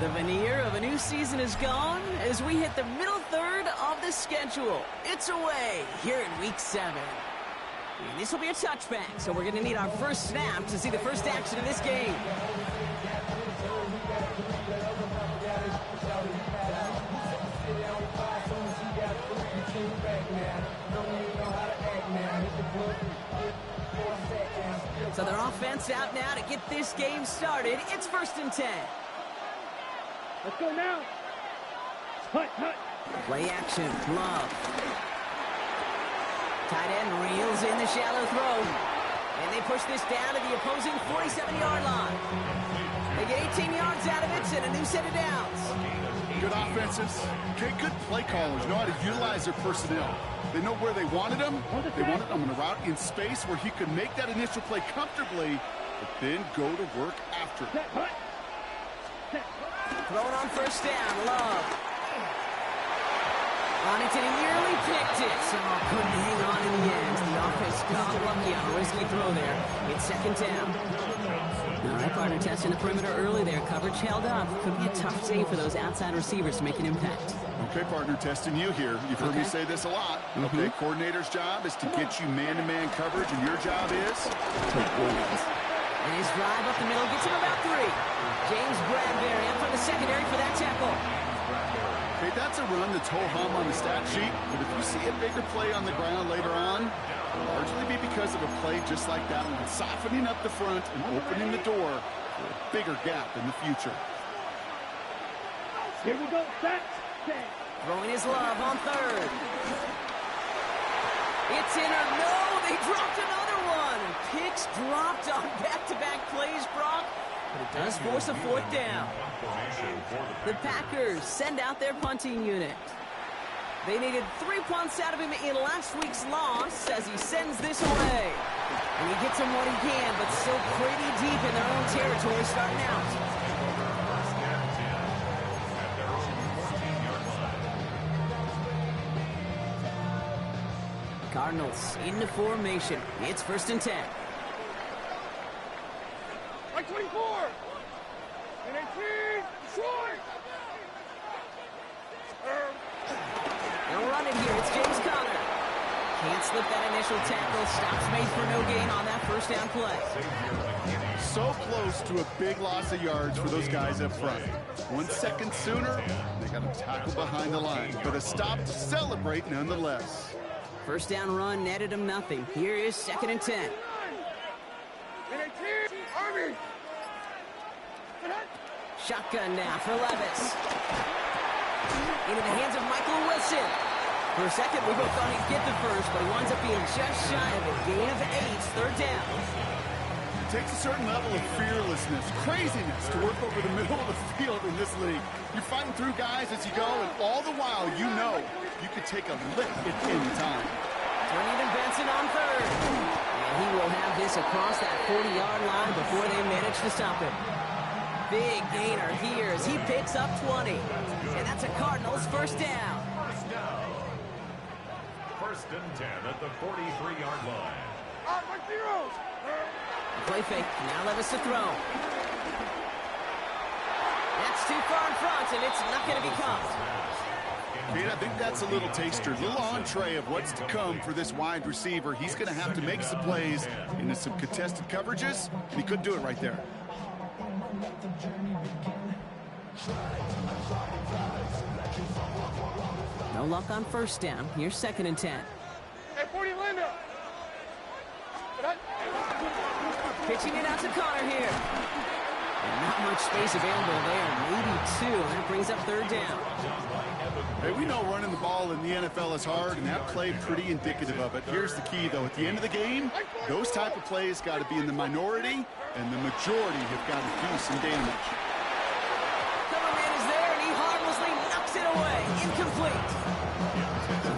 The veneer of a new season is gone as we hit the middle third of the schedule. It's away here in Week 7. And this will be a touchback, so we're going to need our first snap to see the first action of this game. So their offense out now to get this game started. It's 1st and 10. Let's go now. Hut. Play action, Love. Tight end reels in the shallow throw. And they push this down to the opposing 47-yard line. They get 18 yards out of it and a new set of downs. Good offenses. Okay, good play callers know how to utilize their personnel. They know where they wanted him. They wanted him in a route in space where he could make that initial play comfortably, but then go to work after it. Throwing on 1st down, Love. On it, and he nearly picked it. So couldn't hang on in the end. The offense got lucky on a risky throw there. It's 2nd down. All right, partner, testing the perimeter early there. Coverage held up. Could be a tough save for those outside receivers to make an impact. Okay, partner, testing you here. You've heard me say this a lot. Okay, coordinator's job is to get you man-to-man coverage, and your job is to win. And his drive up the middle gets him about 3. James Bradbury up from the secondary for that tackle. Okay, that's a run that's ho-hum on the stat sheet, but if you see a bigger play on the ground later on, it'll largely be because of a play just like that one, softening up the front and opening the door for a bigger gap in the future. Here we go, set. Throwing his Love on 3rd. It's in or no, they dropped another one. Picks dropped on back-to-back plays, Brock. But it does force a 4th down. The Packers send out their punting unit. They needed 3 punts out of him in last week's loss as he sends this away. And he gets him what he can, but still pretty deep in their own territory starting out. Cardinals into formation. It's 1st and 10. Right 24. And 18. Short. They'll run it here. It's James Conner. Can't slip that initial tackle. Stops made for no gain on that 1st down play. So close to a big loss of yards for those guys up front. 1 second sooner, they got a tackle behind the line, but a stop to celebrate nonetheless. 1st down run netted him nothing. Here is 2nd and 10. Shotgun now for Levis. Into the hands of Michael Wilson. For a second, we both thought he'd get the first, but he winds up being just shy of a gain of 8. 3rd down. It takes a certain level of fearlessness, craziness to work over the middle of the field in this league. You're fighting through guys as you go, and all the while you know you could take a lick at any time. Turning to Benson on 3rd. And he will have this across that 40-yard line before they manage to stop him. Big gainer here as he picks up 20. And that's a Cardinals 1st down. 1st and 10 at the 43-yard line. Play fake. Now Levis to throw. That's too far in front, and it's not going to be caught. Kate, I think that's a little taster, a little entree of what's to come for this wide receiver. He's going to have to make some plays into some contested coverages, and he couldn't do it right there. No luck on 1st down. Here's 2nd and 10. Hey, 40 Linda. Pitching it out to Conner here. And not much space available there. Maybe 2. And that brings up 3rd down. Hey, we know running the ball in the NFL is hard, and that play pretty indicative of it. Here's the key, though. At the end of the game, those type of plays got to be in the minority, and the majority have got to do some damage. Cover man is there, and he harmlessly knocks it away. Incomplete.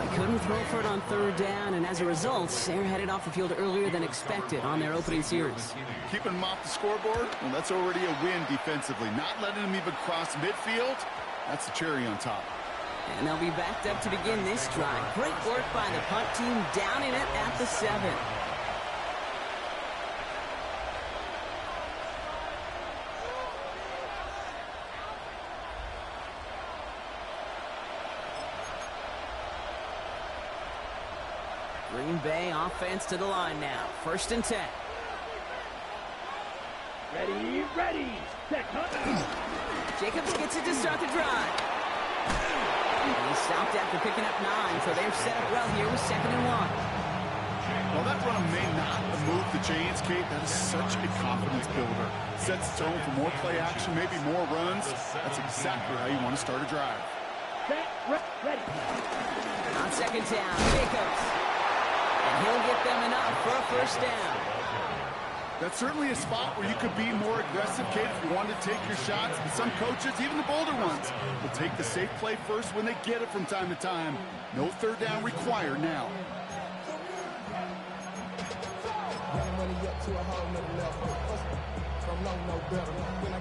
They couldn't throw for it on 3rd down, and as a result, they're headed off the field earlier than expected on their opening series. Keeping them off the scoreboard, well, that's already a win defensively. Not letting them even cross midfield, that's the cherry on top. And they'll be backed up to begin this drive. Great work by the punt team down in it at the 7. Bay offense to the line now. 1st and 10. Ready, ready, set, hunt. Jacobs gets it to start the drive. And he stopped after picking up 9, so they're set up well here with 2nd and 1. Well, that run may not have moved the chains, Kate. That is such a confidence builder. Sets the tone for more play action, maybe more runs. That's exactly how you want to start a drive. Set, ready. On 2nd down, Jacobs. And he'll get them enough for a 1st down. That's certainly a spot where you could be more aggressive, Kate, if you wanted to take your shots. But some coaches, even the bolder ones, will take the safe play first when they get it from time to time. No 3rd down required now.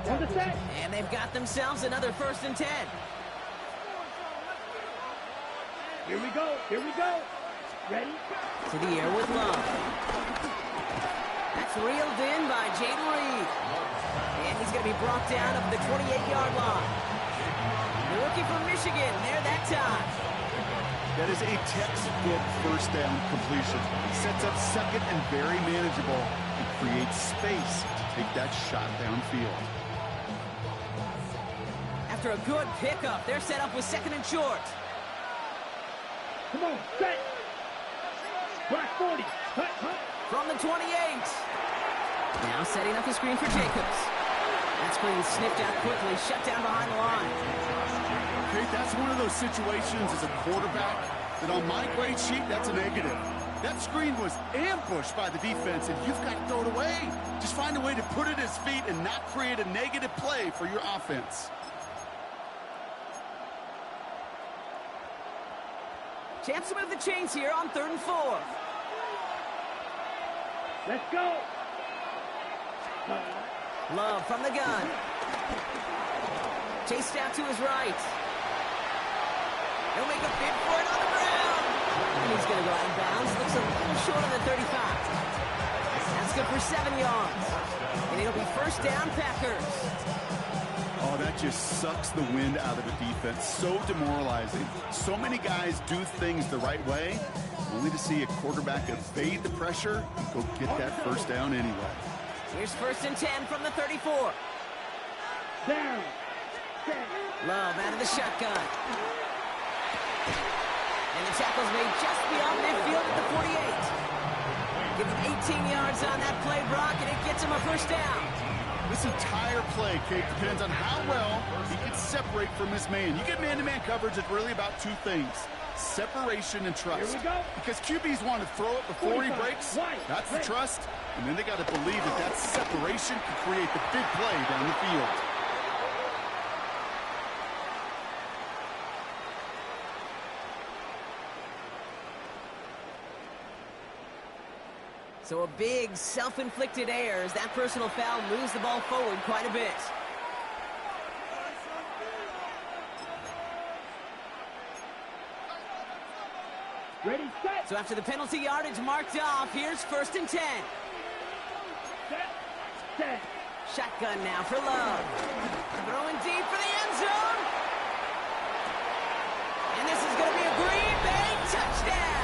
On the set. And they've got themselves another 1st and 10. Here we go, here we go. Ready? To the air with Love. That's reeled in by Jaden Reed. And he's going to be brought down up the 28-yard line. The rookie from Michigan, there that time. That is a textbook 1st down completion. Sets up 2nd and very manageable and creates space to take that shot downfield. After a good pickup, they're set up with 2nd and short. Come on, set. Black 40, hut, hut. From the 28. Now setting up the screen for Jacobs. That screen snipped out quickly, shut down behind the line. Okay, that's one of those situations as a quarterback that on my grade sheet, that's a negative. That screen was ambushed by the defense, and you've got to throw it away. Just find a way to put it at his feet and not create a negative play for your offense. Chance to move the chains here on 3rd and 4. Let's go. Love from the gun. Chased out to his right. He'll make a bid for it on the ground. And he's going to go out of bounds. Looks a little short of the 35. That's good for 7 yards. And it'll be 1st down, Packers. Oh, that just sucks the wind out of the defense. So demoralizing. So many guys do things the right way, only to see a quarterback evade the pressure and go get that 1st down anyway. Here's 1st and 10 from the 34. Down. Set. Love out of the shotgun. And the tackle's made just beyond midfield at the 48. Give him 18 yards on that play, Brock, and it gets him a 1st down. This entire play, Kate, depends on how well he can separate from his man. You get man-to-man coverage, it's really about 2 things. Separation and trust. Here we go. Because QBs want to throw it before he breaks. That's the trust. And then they got to believe that that separation can create the big play down the field. So a big self-inflicted error as that personal foul moves the ball forward quite a bit. Ready, set. So after the penalty yardage marked off, here's 1st and 10. Set. Set. Shotgun now for Love. Throwing deep for the end zone. And this is going to be a Green Bay touchdown.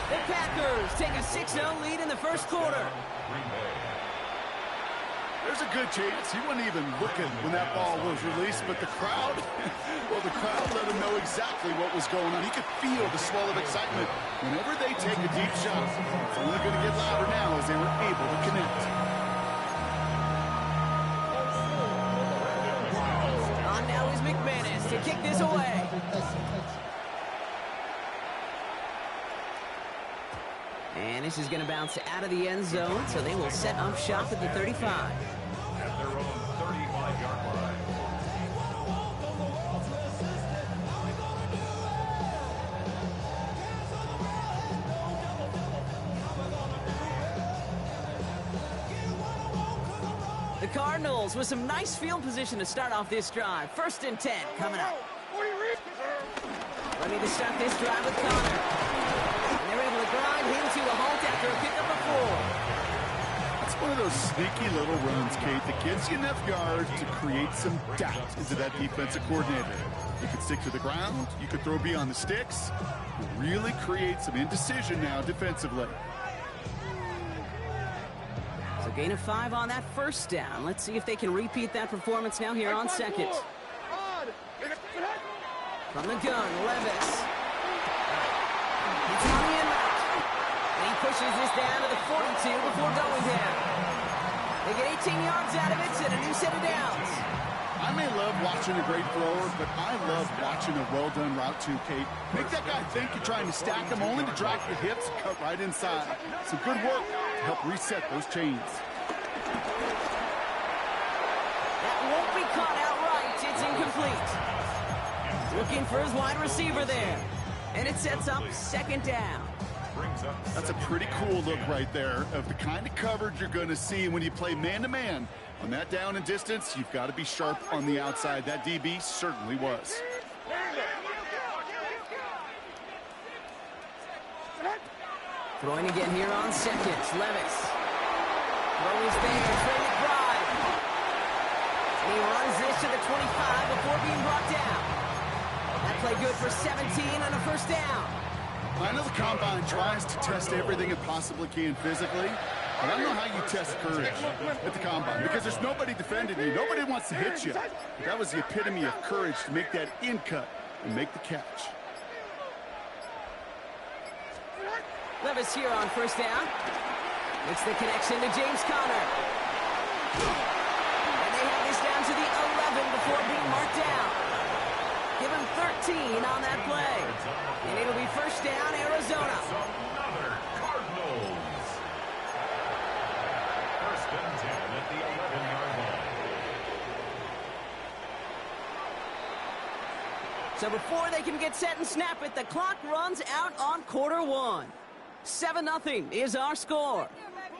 The Packers take a 6-0 lead in the 1st quarter. There's a good chance he wasn't even looking when that ball was released, but the crowd, well, the crowd let him know exactly what was going on. He could feel the swell of excitement. Whenever they take a deep shot, it's only going to get louder now as they were able to connect. On now is McManus to kick this away. And this is going to bounce out of the end zone, so they will set up shop at the 35. At their own 35-yard line. The Cardinals with some nice field position to start off this drive. 1st and 10 coming up. Ready to start this drive with Connor. And they're able to grind him to a halt after a pickup of 4. That's one of those sneaky little runs, Kate, that gives you enough yards to create some doubt into that defensive coordinator. You could stick to the ground. You could throw beyond the sticks. Really create some indecision now defensively. So gain of 5 on that first down. Let's see if they can repeat that performance now here on second. From the gun, Levis. He's on the inlet. And he pushes this down to the 42 before going down. They get 18 yards out of it and a new set of downs. I may love watching a great thrower, but I love watching a well-done route too, Kate. Make that guy think you're trying to stack him only to drop your hips and cut right inside. Some good work to help reset those chains. That won't be caught outright. It's incomplete. Looking for his wide receiver there. And it sets up second down. That's a pretty cool look right there of the kind of coverage you're going to see when you play man-to-man. On that down and distance, you've got to be sharp on the outside. That DB certainly was. Throwing again here on second. Levis. Throw is there. Trey McBride. And he runs this to the 25 before being brought down. That play good for 17 on a first down. I know the Combine tries to test everything it possibly can physically, but I don't know how you test courage at the Combine because there's nobody defending you. Nobody wants to hit you. But that was the epitome of courage to make that in cut and make the catch. Levis here on first down. Makes the connection to James Conner. And they have this down to the 11 before being marked down. Give him 13 on that play. And it'll be first down, Arizona. Another Cardinals. First and 10 at the 11-yard line. So before they can get set and snap it, the clock runs out on quarter one. 7-0 is our score.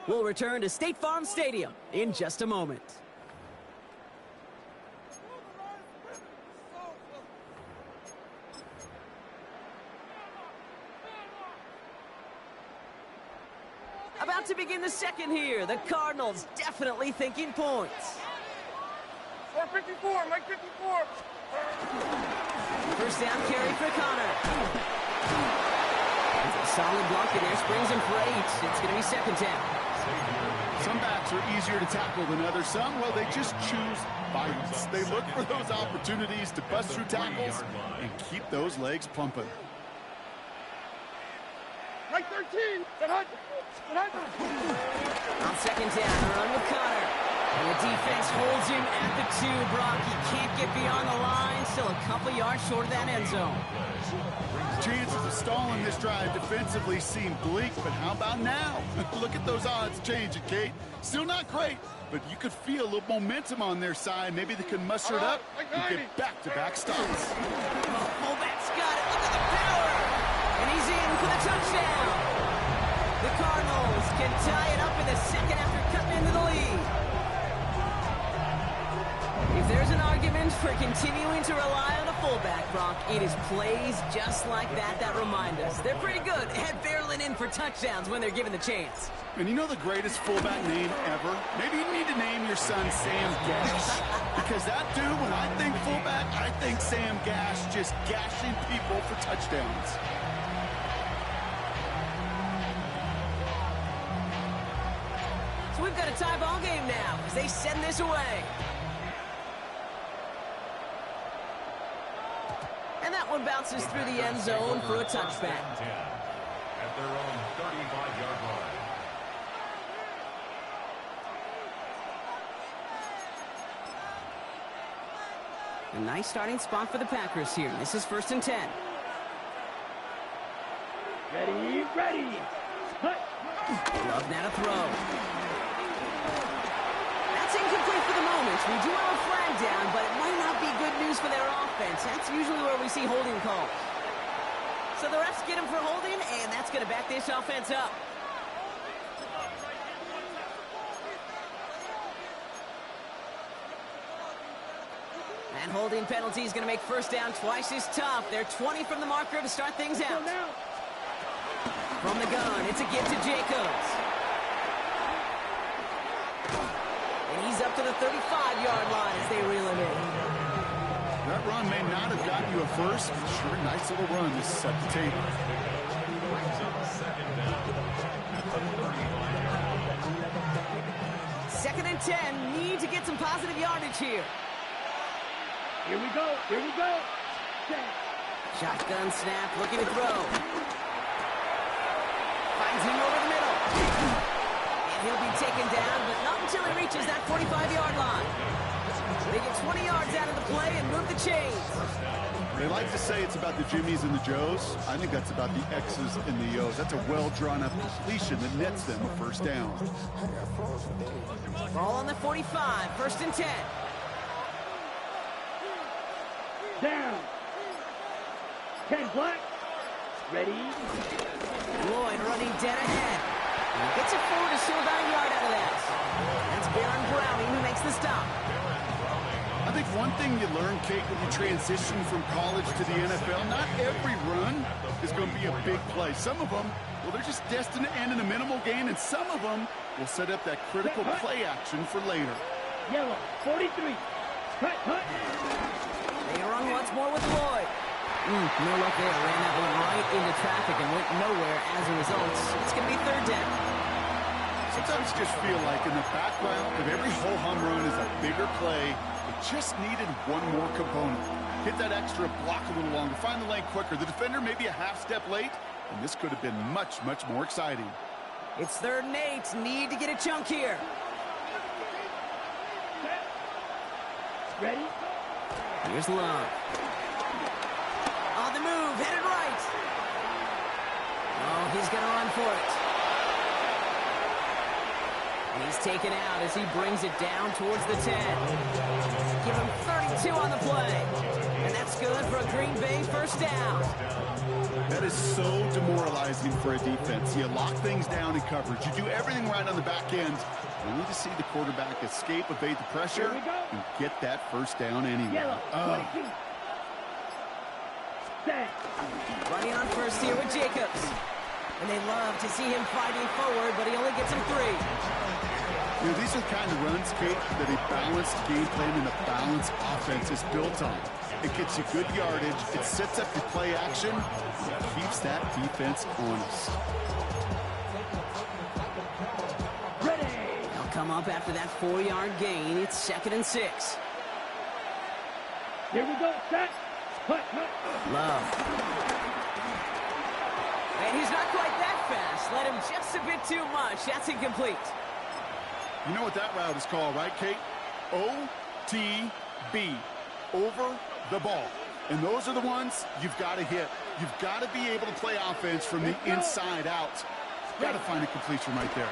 We'll return to State Farm Stadium in just a moment. About to begin the second here. The Cardinals definitely thinking points. 454, Mike 54. First down carry for Connor. It's a solid block in there. Springs him for 8. It's going to be second down. Some backs are easier to tackle than others. Some, well, they just choose violence. They look for those opportunities to bust through tackles and keep those legs pumping. Mike 13. On second down, a run with Connor. And the defense holds him at the 2, Brock. He can't get beyond the line. Still a couple yards short of that end zone. Chances of stalling this drive defensively seem bleak, but how about now? Look at those odds changing, Kate. Still not great, but you could feel a little momentum on their side. Maybe they can muster it up and get back-to-back stops. Fullback's got it. Look at the power. And he's in for the touchdown. The Cardinals can tie it up in the second after cutting into the lead. If there's an argument for continuing to rely on a fullback, Brock, it is plays just like that that remind us. They're pretty good at barreling in for touchdowns when they're given the chance. And you know the greatest fullback name ever? Maybe you need to name your son Sam Gash. Because that dude, when I think fullback, I think Sam Gash just gashing people for touchdowns. So we've got a tie ball game now as they send this away. And that one bounces through the end zone for a touchback. At their own 35-yard line. A nice starting spot for the Packers here. This is first and 10. Ready. Love now to throw. That's incomplete for the moment. We do have a flag down, but it might not be good news for their offense. That's usually where we see holding calls. So the refs get him for holding, and that's going to back this offense up. And holding penalty is going to make first down twice as tough. They're 20 from the marker to start things out. From the gun, it's a give to Jacobs. And he's up to the 35-yard line as they reel him in. That run may not have gotten you a first, but sure, nice little run to set the table. Brings up second down at the 35-yard line. Second and 10. Need to get some positive yardage here. Here we go. Here we go. Set. Shotgun snap, looking to throw. Finds him over the middle. And he'll be taken down, but not until he reaches that 45-yard line. They get 20 yards out of the play and move the chains. They like to say it's about the Jimmies and the Joes. I think that's about the X's and the O's. That's a well-drawn-up completion that nets them a first down. Ball on the 45, first and 10. Down. 10 black. Ready. Lloyd running dead ahead. And he gets it forward to steal about a yard out of that. That's Baron Browning who makes the stop. I think one thing you learn, Kate, when you transition from college to the NFL, not every run is going to be a big play. Some of them, well, they're just destined to end in a minimal gain, and some of them will set up that critical play action for later. Yellow. 43. Cut. They run once more with Lloyd. No luck there. Ran that one right into traffic and went nowhere as a result. It's going to be third down. Sometimes you just feel like in the background of every ho-hum run is a bigger play. It just needed one more component. Hit that extra block a little longer. Find the lane quicker. The defender may be a half step late, and this could have been much, much more exciting. It's third and 8. Need to get a chunk here. Ready. Here's Love. On the move, headed right. Oh, he's going to run for it. And he's taken out as he brings it down towards the 10. Give him 32 on the play. And that's good for a Green Bay first down. That is so demoralizing for a defense. You lock things down in coverage. You do everything right on the back end. Only to see the quarterback escape, evade the pressure, and get that first down anyway. Yellow. 22. Set. Running on first here with Jacobs. And they love to see him fighting forward, but he only gets him 3. You know, these are the kind of runs, Kate, that a balanced game plan and a balanced offense is built on. It gets you good yardage, it sets up your play action, and it keeps that defense honest. Ready. They'll come up after that 4-yard gain. It's second and 6. Here we go. Set. Cut. Love. And he's not quite that fast. Let him just a bit too much. That's incomplete. You know what that route is called, right, Kate? OTB. Over the ball. And those are the ones you've got to hit. You've got to be able to play offense from the inside out. Got to find a completion right there.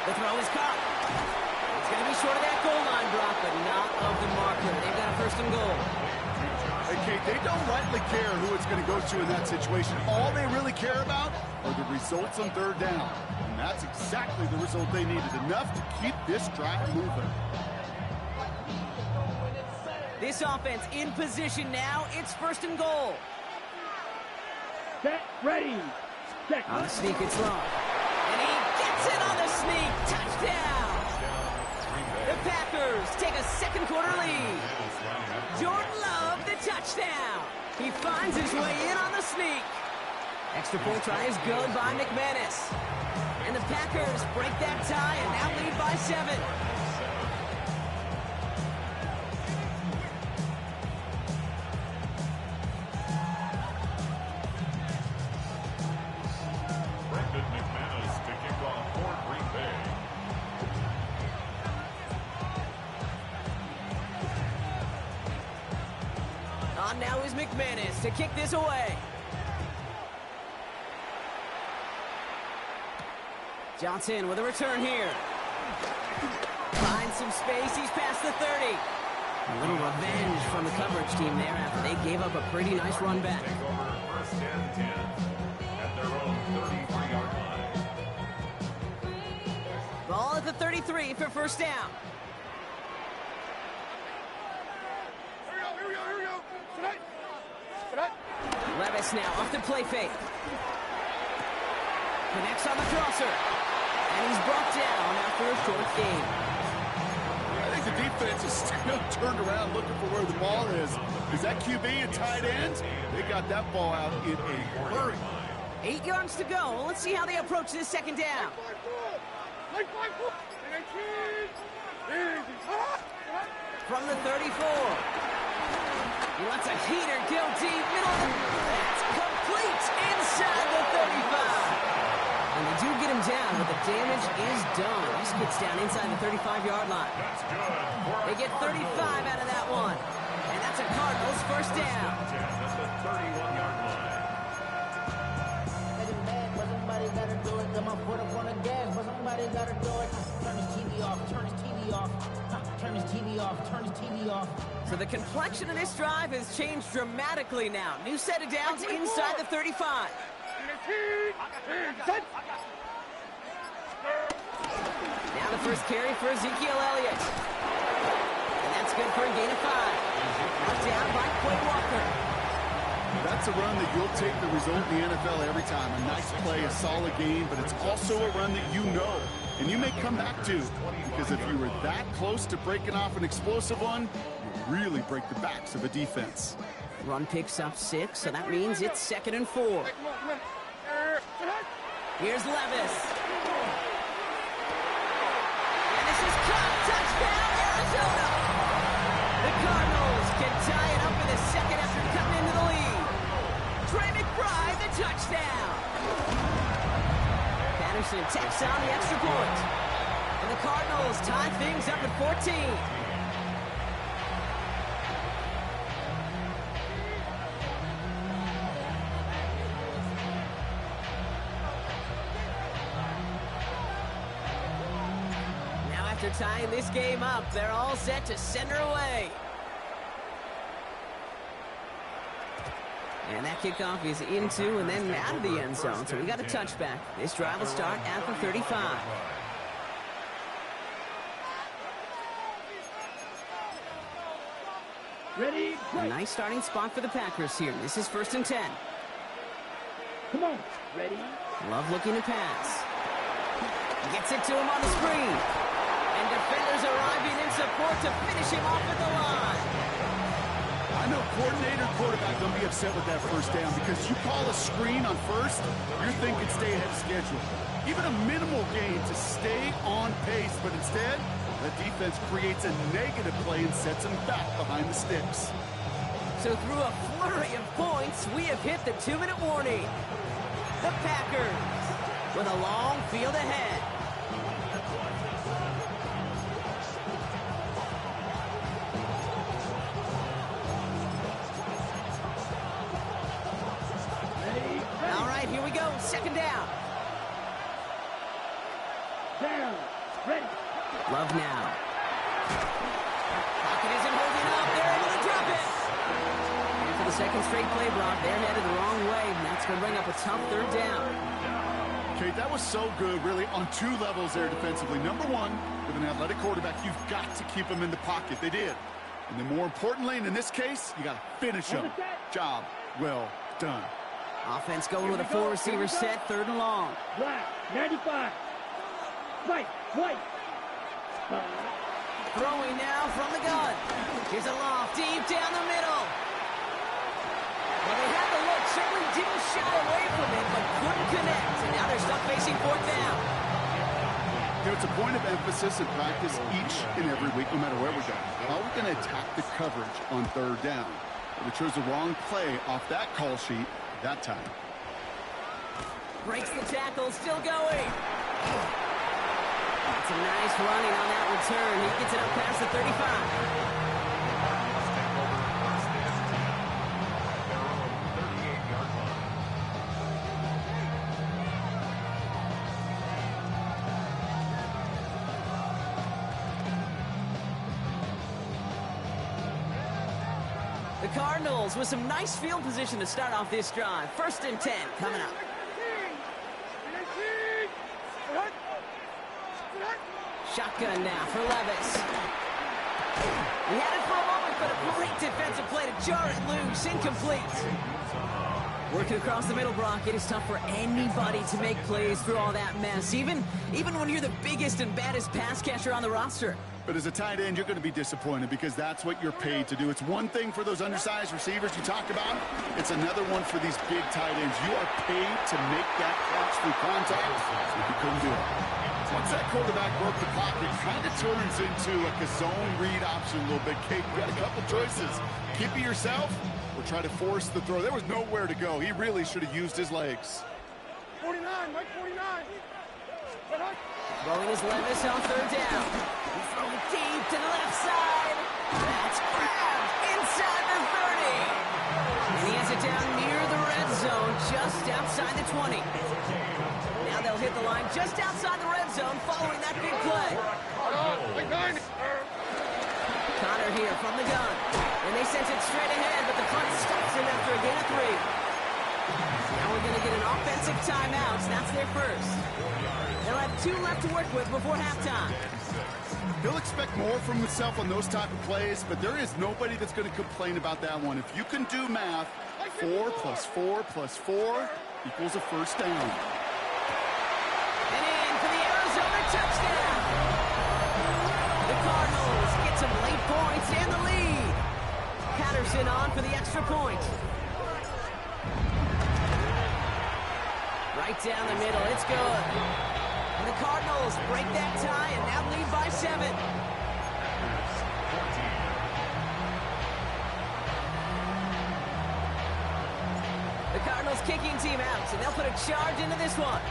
The throw is caught. It's going to be short of that goal line, Brock, but not of the marker. They've got a first and goal. Hey, Kate, they don't rightly care who it's going to go to in that situation. All they really care about are the results on third down. And that's exactly the result they needed. Enough to keep this drive moving. This offense in position now. It's first and goal. Set. Ready. Set. On the sneak, it's Love. And he gets it on the sneak. Touchdown. The Packers take a second quarter lead. Jordan Love, the touchdown. He finds his way in on the sneak. Extra point try is good by McManus. And the Packers break that tie and now lead by 7. McManus to kick off for Green Bay. On now is McManus to kick this away. Johnson with a return here. Finds some space. He's past the 30. A little revenge from the coverage team there after they gave up a pretty nice run back. Take over first and 10 at their own 33-yard line. Ball at the 33 for first down. Here we go. Levis now off the play fake. Connects on the crosser. And he's brought down after a short game. I think the defense is still turned around looking for where the ball is. Is that QB a tight end? They got that ball out in a hurry. 8 yards to go. Let's see how they approach this second down. From the 34. He lets a heater go deep middle. That's complete inside the 35. And they do get him down, but the damage is done. This gets down inside the 35-yard line. They get 35 out of that one. And that's a Cardinals first down. That's the 31-yard line. But somebody gotta do it. Got my foot up on the gas, but somebody gotta do it. Turn his TV off, turn his TV off. Turn his TV off, turn his TV off. So the complexion of this drive has changed dramatically now. New set of downs inside the 35. Now the first carry for Ezekiel Elliott. And that's good for a gain of 5. Brought down by Quay Walker. That's a run that you'll take the result in the NFL every time. A nice play, a solid game, but it's also a run that you know and you may come back to, because if you were that close to breaking off an explosive one, you really break the backs of a defense. Run picks up 6, so that means it's 2nd and 4. Here's Levis. And this is caught. Touchdown, Arizona. The Cardinals can tie it up in the second after coming into the lead. Trey McBride, the touchdown. Patterson takes on the extra point. And the Cardinals tie things up at 14. Now after tying this game up, they're all set to send her away. And that kickoff is into and then out of the end zone. So we got a touchback. This drive will start at the 35. Ready? A nice starting spot for the Packers here. This is 1st and 10. Come on. Ready? Love looking to pass. Gets it to him on the screen. And defenders arriving in support to finish him off at the line. I know coordinator, quarterback going to be upset with that first down because you call a screen on first, you're thinking stay ahead of schedule. Even a minimal gain to stay on pace, but instead, the defense creates a negative play and sets them back behind the sticks. So through a flurry of points, we have hit the 2-minute warning. The Packers with a long field ahead. All right, here we go. 2nd down. Down. Ready. Love now. Pocket isn't holding up. They're able to drop it. And for the second straight play, Brock, they're headed the wrong way, and that's going to bring up a tough 3rd down. Okay, that was so good, really, on 2 levels there defensively. Number 1, with an athletic quarterback, you've got to keep him in the pocket. They did. And then more importantly, in this case, you got to finish him. Job well done. Offense going with a 4-receiver set, 3rd and long. Black. 95. White. Throwing now from the gun. Here's a loft deep down the middle. Well, they had the look, certainly didn't shy away from it, but couldn't connect. And now they're stuck facing 4th down. It's a point of emphasis in practice each and every week, no matter where we go. How are we going to attack the coverage on 3rd down? But it chose the wrong play off that call sheet that time. Breaks the tackle, still going. It's a nice running on that return. He gets it up past the 35. The Cardinals with some nice field position to start off this drive. 1st and 10 coming up. Shotgun now for Levis. He had it for a moment, but a great defensive play to jar it loose. Incomplete. Working across the middle, Brock. It is tough for anybody to make plays through all that mess, even when you're the biggest and baddest pass catcher on the roster. But as a tight end, you're going to be disappointed because that's what you're paid to do. It's one thing for those undersized receivers you talked about. It's another one for these big tight ends. You are paid to make that catch through contact, but you couldn't do it. Once that quarterback broke the pocket, it kind of turns into like a zone read option a little bit. Kate, you got a couple choices. Keep it yourself or try to force the throw. There was nowhere to go. He really should have used his legs. 49, Mike 49. Throwing his Levis on third down. He's throwing deep to the left side. That's grabbed inside the 30. And he has it down near the red zone, just outside the 20. Now they'll hit the line just outside the red zone following that big play. Connor here from the gun. And they sent it straight ahead, but the punt stops him after a gain of 3. Now we're going to get an offensive timeout. That's their first. They'll have 2 left to work with before halftime. He'll expect more from himself on those type of plays, but there is nobody that's going to complain about that one. If you can do math, 4 plus 4 plus 4 equals a first down. And in for the Arizona touchdown. The Cardinals get some late points and the lead. Patterson on for the extra point. Right down the middle, it's good. And the Cardinals break that tie and now lead by 7. The Cardinals kicking team out, and they'll put a charge into this one.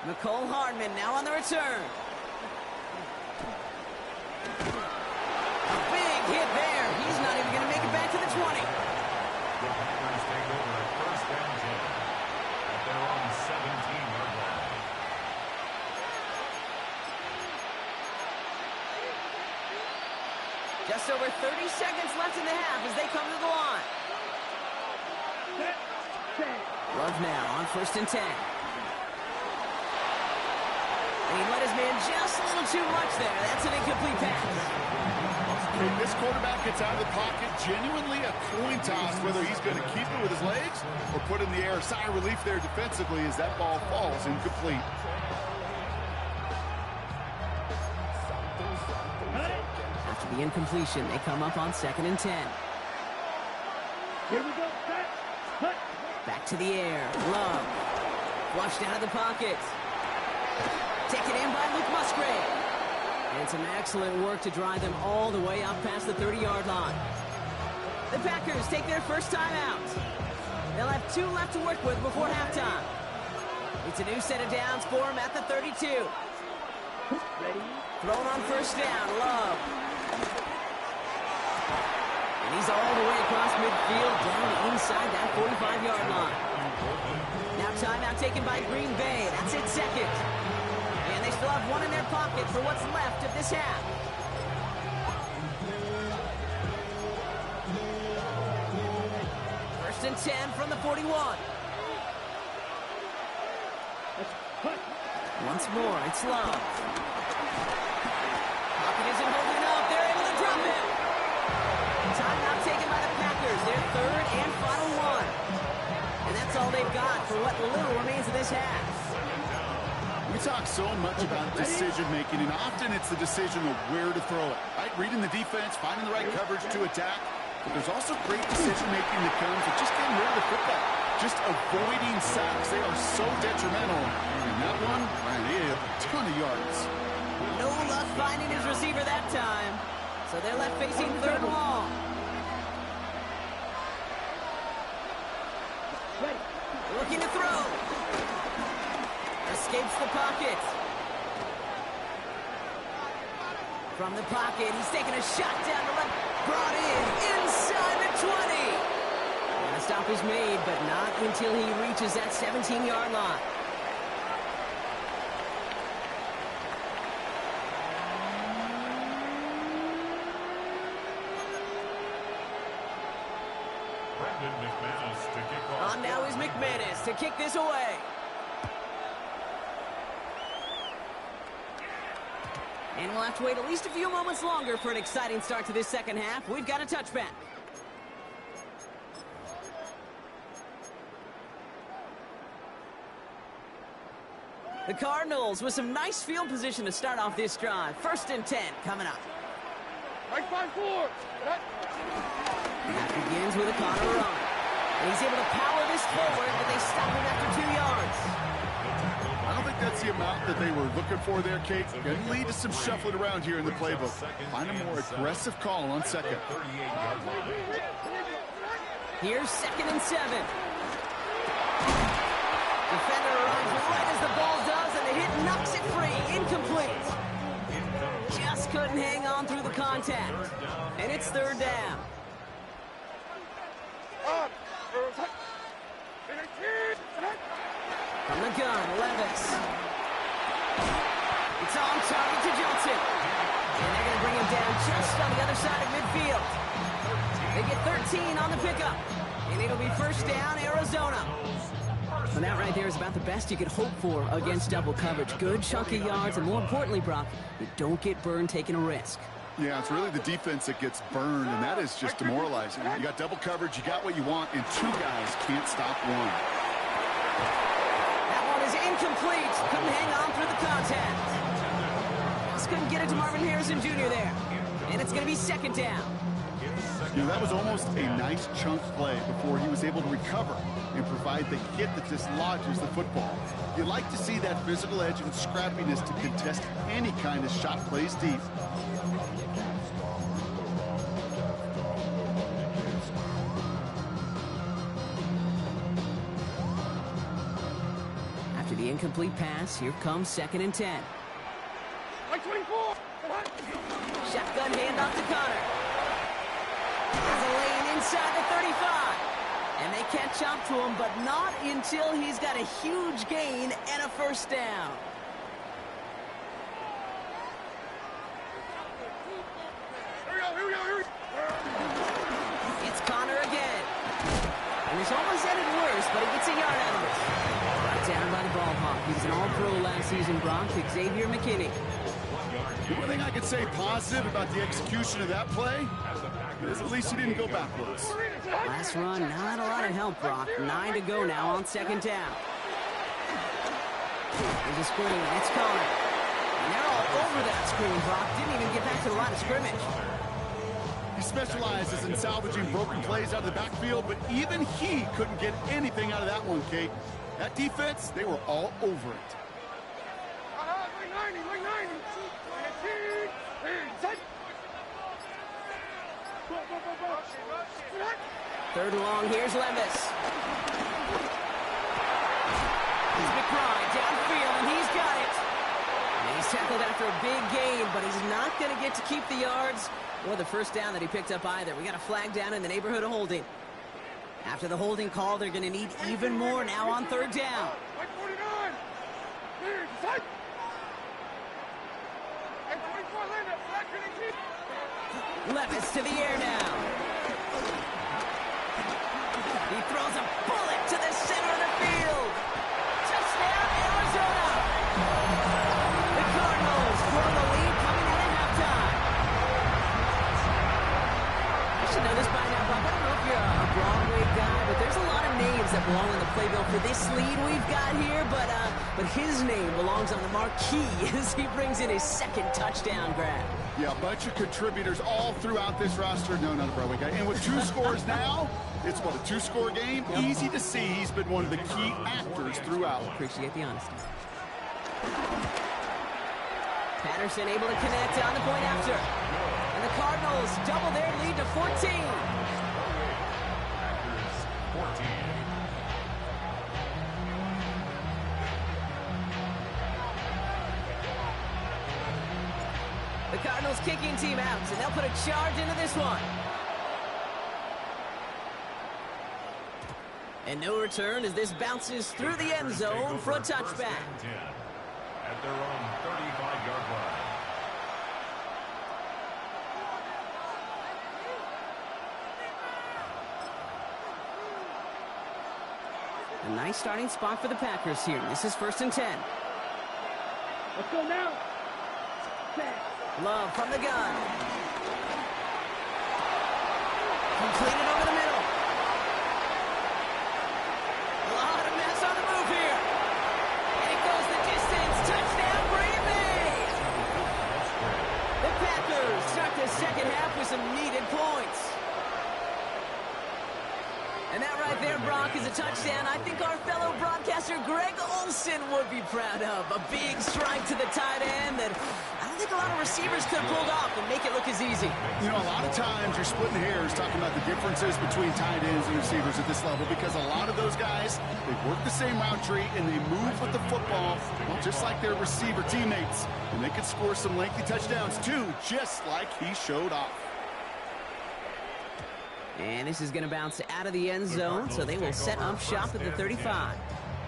Nicole Hardman now on the return. A big hit there. He's not even going to make it back to the 20. The Packers take over at first down 10 at their own 17-yard line. Just over 30 seconds left in the half as they come to the line. Love now on first and 10. And he let his man just a little too much there. That's an incomplete pass. If this quarterback gets out of the pocket, genuinely a coin toss, whether he's going to keep it with his legs or put it in the air. Sigh of relief there defensively as that ball falls incomplete. After the incompletion, they come up on second and 10. Here we go. Cut. Back to the air. Love. Flushed out of the pocket. Taken in by Luke Musgrave. And some excellent work to drive them all the way up past the 30-yard line. The Packers take their first time out. They'll have 2 left to work with before halftime. It's a new set of downs for them at the 32. Ready? Thrown on first down, Love. And he's all the way across midfield, down inside that 45-yard line. Now timeout taken by Green Bay. That's its second. And they still have 1 in their pocket for what's left of this half. First and 10 from the 41. Once more, it's Love. Pocket isn't holding up. They're able to drop it. Timeout taken by the Packers. Their third and final one. And that's all they've got for what little remains of this half. We talk so much about decision-making, and often it's the decision of where to throw it. Right? Reading the defense, finding the right coverage to attack. But there's also great decision-making that comes with just getting rid of the football. Just avoiding sacks. They are so detrimental. And that one, man, he had a ton of yards. No luck finding his receiver that time. So they're left facing third and long. Looking to throw. Escapes the pocket. From the pocket, he's taking a shot down the left. Brought in inside the 20. And the stop is made, but not until he reaches that 17-yard line. On now is McManus to kick this away. And we'll have to wait at least a few moments longer for an exciting start to this second half. We've got a touchback. The Cardinals with some nice field position to start off this drive. 1st and 10 coming up. Right 5-4. That begins with a Connor run. And he's able to power this forward, but they stop him after 2 yards. I don't think that's the amount that they were looking for there, Kate. Going to lead to some shuffling around here in the playbook. Find a more aggressive call on second. Here's 2nd and 7. Defender arrives right as the ball does, and the hit knocks it free. Incomplete. Just couldn't hang on through the contact. And it's 3rd down. From the gun, Levis. It's on target to Johnson. And they're going to bring him down just on the other side of midfield. They get 13 on the pickup. And it'll be 1st down, Arizona. And that right there is about the best you could hope for against double coverage. Good chunky yards, and more importantly, Brock, you don't get burned taking a risk. Yeah, it's really the defense that gets burned, and that is just demoralizing. You got double coverage, you got what you want, and 2 guys can't stop one. That one is incomplete. Couldn't hang on through the contact. Just couldn't get it to Marvin Harrison Jr. there. And it's going to be 2nd down. You know, that was almost a nice chunk play before he was able to recover and provide the hit that dislodges the football. You like to see that physical edge and scrappiness to contest any kind of shot plays deep. After the incomplete pass, here comes 2nd and 10. Right 24. Shotgun handoff to Connor. There's a lane inside the 35. And they catch up to him, but not until he's got a huge gain and a 1st down. Here we go. It's Connor again. And it's almost ended worse, but he gets a yard out of it. Right down by the ball hawk. He was an all-pro last season, Brock. Xavier McKinney. The one thing I could say positive about the execution of that play is at least he didn't go backwards. Last run, not a lot of help, Brock. 9 to go now on 2nd down. There's a screen. It's Connor. And they're all over that screen, Brock. Didn't even get back to the line of scrimmage. He specializes in salvaging broken plays out of the backfield, but even he couldn't get anything out of that one, Kate. That defense, they were all over it. Line 90. 3rd and long, here's Levis. He's McBride downfield, and he's got it. And he's tackled after a big gain, but he's not going to get to keep the yards or the 1st down that he picked up either. We got a flag down in the neighborhood of holding. After the holding call, they're going to need even more now on 3rd down. Right 49. Set. And 24 Linda. Levis to the air now. He throws a bullet to the center of the field. Touchdown, Arizona. The Cardinals grow the lead coming in at halftime. I should know this by now, Bob. I don't know if you're a Broadway guy, but there's a lot of names that belong on the playbill for this lead we've got here, but his name belongs on the marquee as he brings in his 2nd touchdown grab. Yeah, a bunch of contributors all throughout this roster. No, not a Broadway guy. And with 2 scores now, it's what, a 2-score game? Yep. Easy to see he's been one of the key actors throughout. Appreciate the honesty. Patterson able to connect on the point after. And the Cardinals double their lead to 14. The Cardinals kicking team out, and they'll put a charge into this one. And no return as this bounces through the end zone for a touchback. At their own 35-yard line. A nice starting spot for the Packers here. This is 1st and 10. Let's go now. Love from the gun. Completed over the middle. A lot of mess on the move here. And it goes the distance. touchdown I think our fellow broadcaster Greg Olson would be proud of. A big strike to the tight end that I don't think a lot of receivers could have pulled off and make it look as easy. You know, a lot of times you're splitting hairs talking about the differences between tight ends and receivers at this level because a lot of those guys, they work the same route tree and they move with the football, well, just like their receiver teammates. And they could score some lengthy touchdowns too, just like he showed off. And this is going to bounce out of the end zone, so they will set up shop at the 35.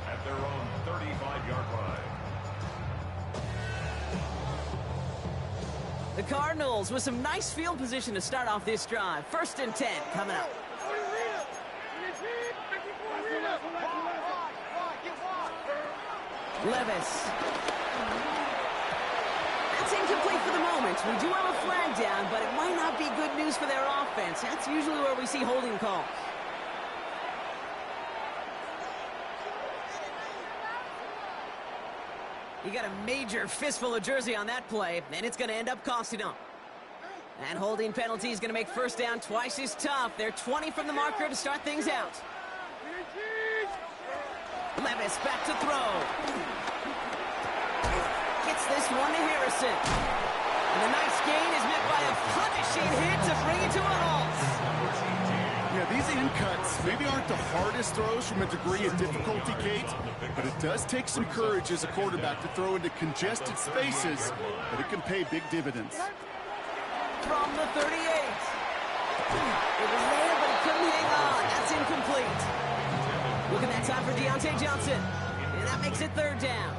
At their own 35-yard line. The Cardinals with some nice field position to start off this drive. 1st and 10 coming up. Levis. That's incomplete for the moment. We do have a flag down, but it might not be good news for their offense. That's usually where we see holding calls. He got a major fistful of jersey on that play, and it's going to end up costing him. And holding penalty is going to make 1st down twice as tough. They're 20 from the marker to start things out. Levis back to throw. Gets this one to Harrison. And the nice gain is met by a punishing hit to bring it to a halt. Yeah, these in cuts maybe aren't the hardest throws from a degree of difficulty, Kate, but it does take some courage as a quarterback to throw into congested spaces, but it can pay big dividends. From the 38. It was there, but he couldn't hang on. That's incomplete. Look at that time for Deontay Johnson. And that makes it 3rd down.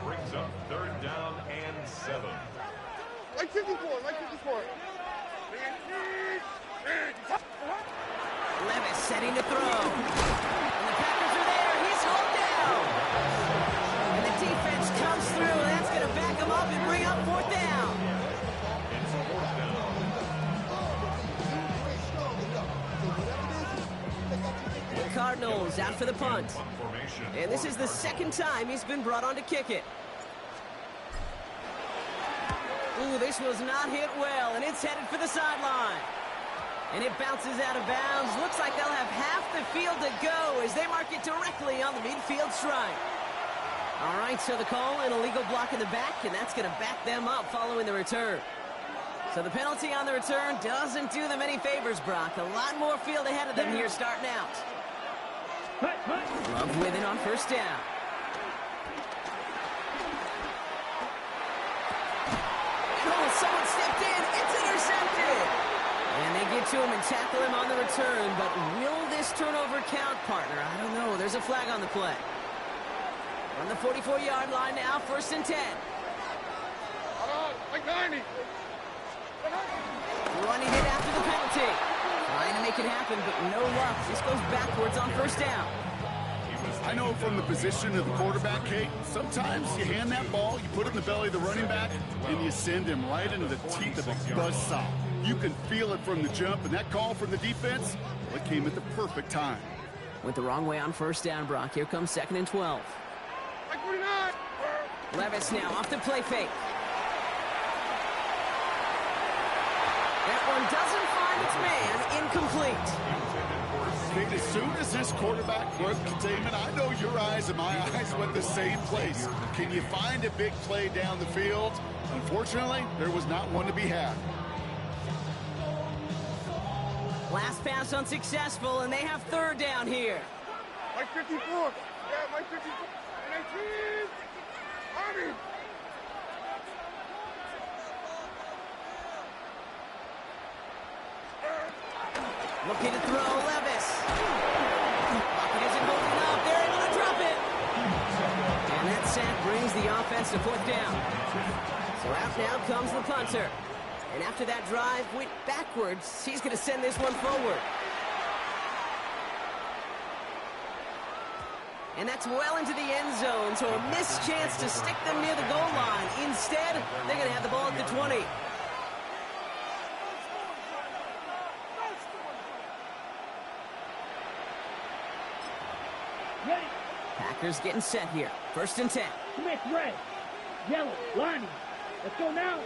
Brings up 3rd down and 7. Like 54, like 54. Levis setting to throw. And the Packers are there. He's hauled down. And the defense comes through. And that's going to back him up and bring up 4th down. It's 4th down. The Cardinals out for the punt. And this is the 2nd time he's been brought on to kick it. Ooh, this was not hit well, and it's headed for the sideline. And it bounces out of bounds. Looks like they'll have half the field to go as they mark it directly on the midfield stripe. All right, so the call, an illegal block in the back, and that's going to back them up following the return. So the penalty on the return doesn't do them any favors, Brock. A lot more field ahead of them here starting out. Love with it on 1st down. Oh, someone stepped in. It's intercepted. And they get to him and tackle him on the return. But will this turnover count, partner? I don't know. There's a flag on the play. On the 44-yard line now, 1st and 10. Like 90. Running it after the penalty. Trying to make it happen, but no luck. This goes backwards on 1st down. I know from the position of the quarterback, Kate, sometimes you hand that ball, you put it in the belly of the running back, and you send him right into the teeth of a buzzsaw. You can feel it from the jump, and that call from the defense, well, it came at the perfect time. Went the wrong way on 1st down, Brock. Here comes 2nd and 12. Like 49. Levis now off the play fake. That one doesn't find its man. Incomplete. Kate, as soon as this quarterback broke containment, I know your eyes and my eyes went the same place. Can you find a big play down the field? Unfortunately, there was not one to be had. Last pass unsuccessful, and they have 3rd down here. Like 54. Yeah, like 54. 19. Army. Looking to throw, Levis. Pocket isn't holding up. They're able to drop it. And that sack brings the offense to 4th down. So out now comes the punter. And after that drive went backwards, he's going to send this one forward. And that's well into the end zone, so a missed chance to stick them near the goal line. Instead, they're going to have the ball at the 20. Ready. Packers getting set here. 1st and 10. Smith, red. Yellow, lining. Let's go now.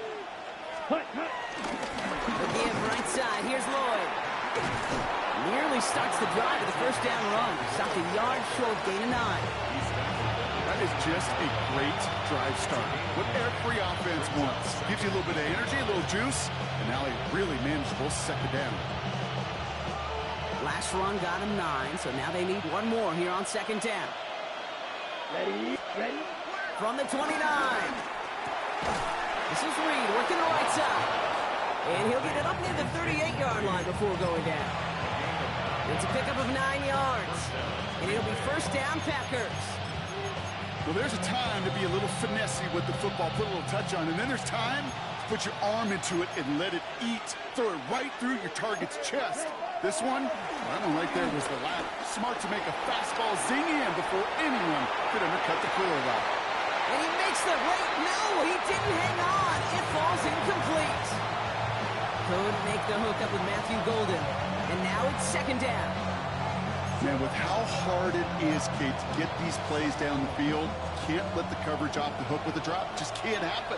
Hut. The give right side. Here's Lloyd. Nearly starts the drive to the first down run. Stopped a yard short, gain of 9. That is just a great drive start. What every offense wants. Gives you a little bit of energy, a little juice, and now a really manageable second down. Last run got him 9, so now they need one more here on second down. Ready? From the 29. This is Reed working the right side. And he'll get it up near the 38-yard line before going down. It's a pickup of 9 yards. And it'll be first down, Packers. Well, there's a time to be a little finessey with the football, put a little touch on, and then there's time to put your arm into it and let it eat. Throw it right through your target's chest. This one, that one right there was the latter. Smart to make a fastball zing in before anyone could undercut the curl route. And he makes the wait. No, he didn't hang on. It falls incomplete. Couldn't make the hookup with Matthew Golden. And now it's second down. Man, with how hard it is, Kate, to get these plays down the field, can't let the coverage off the hook with a drop. Just can't happen.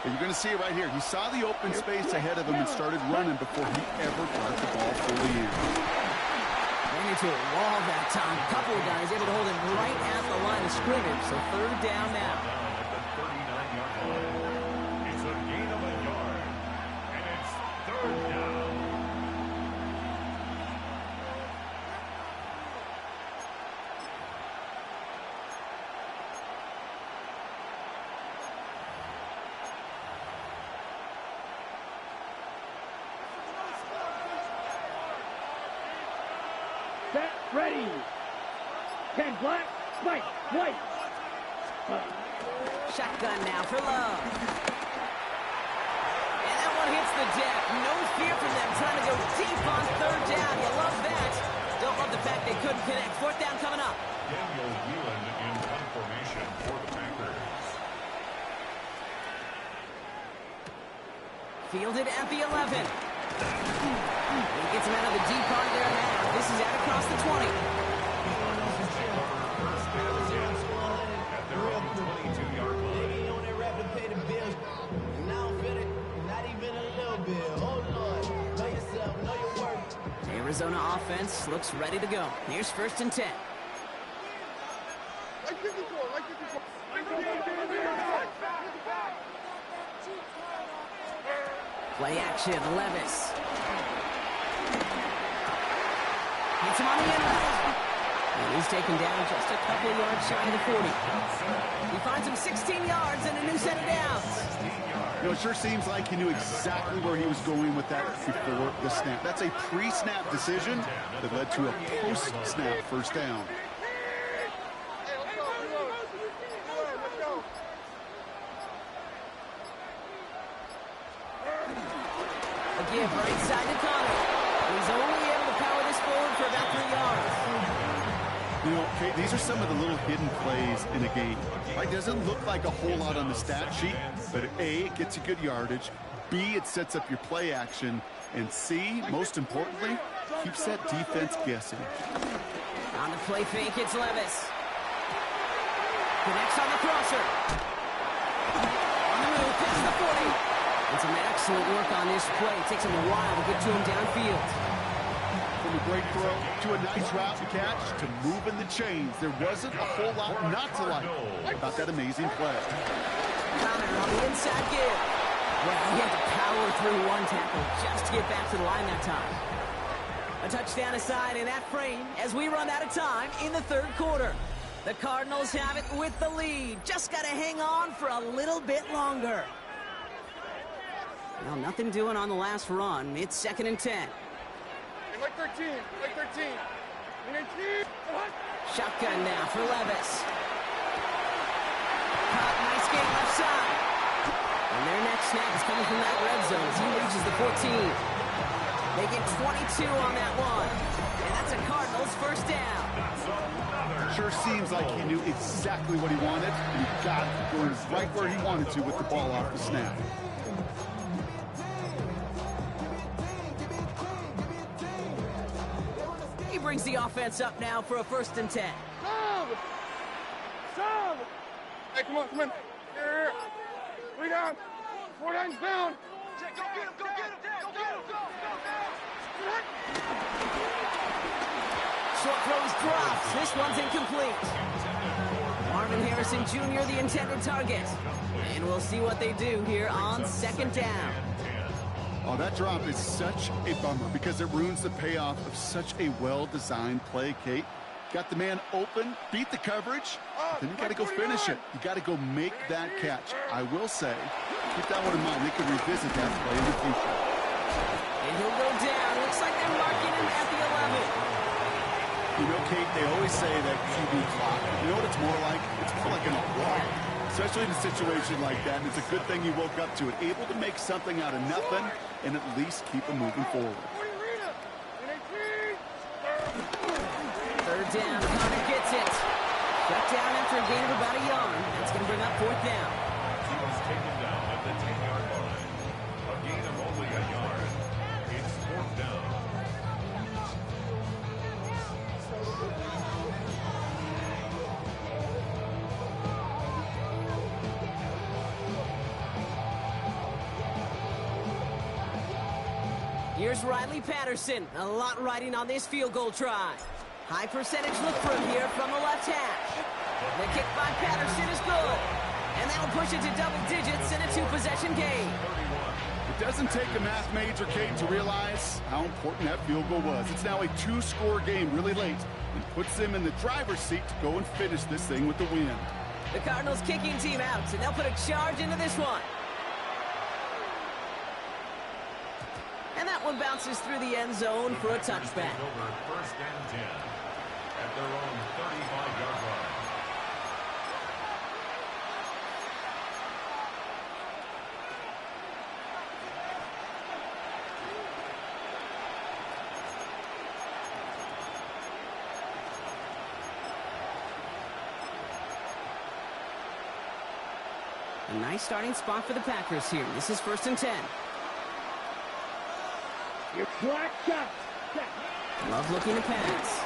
And you're going to see it right here. He saw the open space ahead of him and started running before he ever got the ball fully in. Ran into a wall that time. A couple of guys able to hold him right at the line of scrimmage. So third down now. At the 39-yard line. It's a gain of a yard. And it's third down. Set. Ready. 10 black. White. White. Shotgun now for Love. And that one hits the deck. No fear from them trying to go deep on third down. You love that. Don't love the fact they couldn't connect. Fourth down coming up. Daniel Whelan in punt formation for the Packers. Fielded at the 11. He gets him out of the deep part of their half. This is out across the 20. First down and 10 at their own 22-yard line. Arizona offense looks ready to go. Here's first and 10. Play action, Levis. Hits him on the end route. And he's taken down just a couple of yards shy of the 40. He finds him 16 yards and a new set of downs. You know, it sure seems like he knew exactly where he was going with that before the snap. That's a pre-snap decision that led to a post-snap first down. A give right side to Connor. He's only able to power this forward for about 3 yards. You know, Kate, these are some of the little hidden plays in a game. It doesn't look like a whole lot on the stat sheet, but A, it gets you good yardage, B, it sets up your play action, and C, most importantly, keeps that defense guessing. On the play fake, it's Levis. Connects on the crosser. On the move, past the 40. And some excellent work on this play. It takes him a while to get to him downfield. From a great throw to a nice route and catch to moving the chains. There wasn't a whole lot not to like about that amazing play. Connor on the inside give. Well, he had to power through one tackle just to get back to the line that time. A touchdown aside in that frame as we run out of time in the third quarter. The Cardinals have it with the lead. Just got to hang on for a little bit longer. Well, nothing doing on the last run. It's second and 10. Like 13, like 13. Shotgun now for Levis. Caught, nice game left side. And their next snap is coming from that red zone as he reaches the 14. They get 22 on that one. And that's a Cardinals first down. Sure seems like he knew exactly what he wanted, and he got it going right where he wanted to with the ball off the snap. He brings the offense up now for a first and 10. Stop! Hey, come on, come on. Here. 3 down. 4 downs down. Go get him, go get him, go get him, go, go, go. Short throw is dropped. This one's incomplete. Marvin Harrison Jr., the intended target. And we'll see what they do here on second down. Oh, that drop is such a bummer because it ruins the payoff of such a well-designed play, Kate. Got the man open, beat the coverage, then you got to go finish it. You got to go make that catch. I will say, keep that one in mind. They could revisit that play in the future. And he'll go down. Looks like they're marking him at the 11. You know, Kate, they always say that QB clock. You know what it's more like? It's more like an alarm, especially in a situation like that. And it's a good thing you woke up to it, able to make something out of nothing and at least keep them moving forward. Third down, Connor gets it. Shut down after a gain of about a yard. That's going to bring up fourth down. He was taken down at the 10-yard line. A gain of only a yard. It's fourth down. Here's Riley Patterson. A lot riding on this field goal try. High percentage look for him here from the left hash. The kick by Patterson is good. And that'll push it to double digits in a two-possession game. It doesn't take a math major, Kate, to realize how important that field goal was. It's now a two-score game really late and puts them in the driver's seat to go and finish this thing with the win. The Cardinals kicking team out, and they'll put a charge into this one. And that one bounces through the end zone for a touchback. Over first and 10 at their own 35-yard line. A nice starting spot for the Packers here. This is first and 10. You're black shot. Love looking to pass.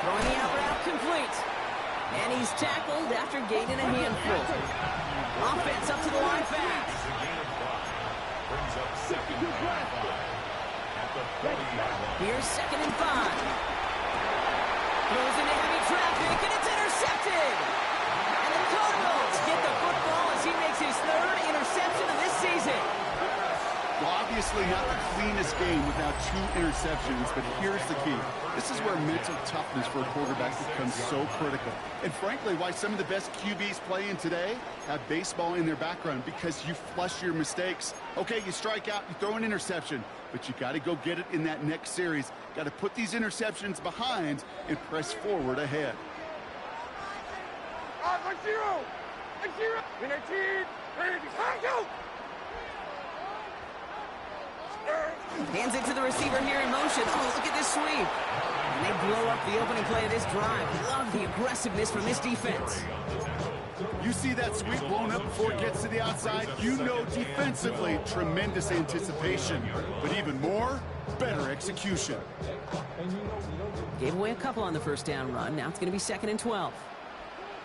Throwing the out route complete. And he's tackled after gaining a handful. Offense up to the line fast. Brings up second and 5 at the 30-yard line. Here's second and 5. Throws into heavy traffic, and it's intercepted. And the Cardinals get the football as he makes his third interception of this season. Well, obviously not the cleanest game without two interceptions, but here's the key. This is where mental toughness for a quarterback becomes so critical. And frankly, why some of the best QBs playing today have baseball in their background, because you flush your mistakes. Okay, you strike out, you throw an interception, but you got to go get it in that next series. Got to put these interceptions behind and press forward ahead. Like zero. In 18. Go. Hands it to the receiver here in motion. Oh, look at this sweep. And they blow up the opening play of this drive. Love the aggressiveness from this defense. You see that sweep blown up before it gets to the outside. You know defensively, tremendous anticipation. But even more, better execution. Gave away a couple on the first down run. Now it's going to be second and 12.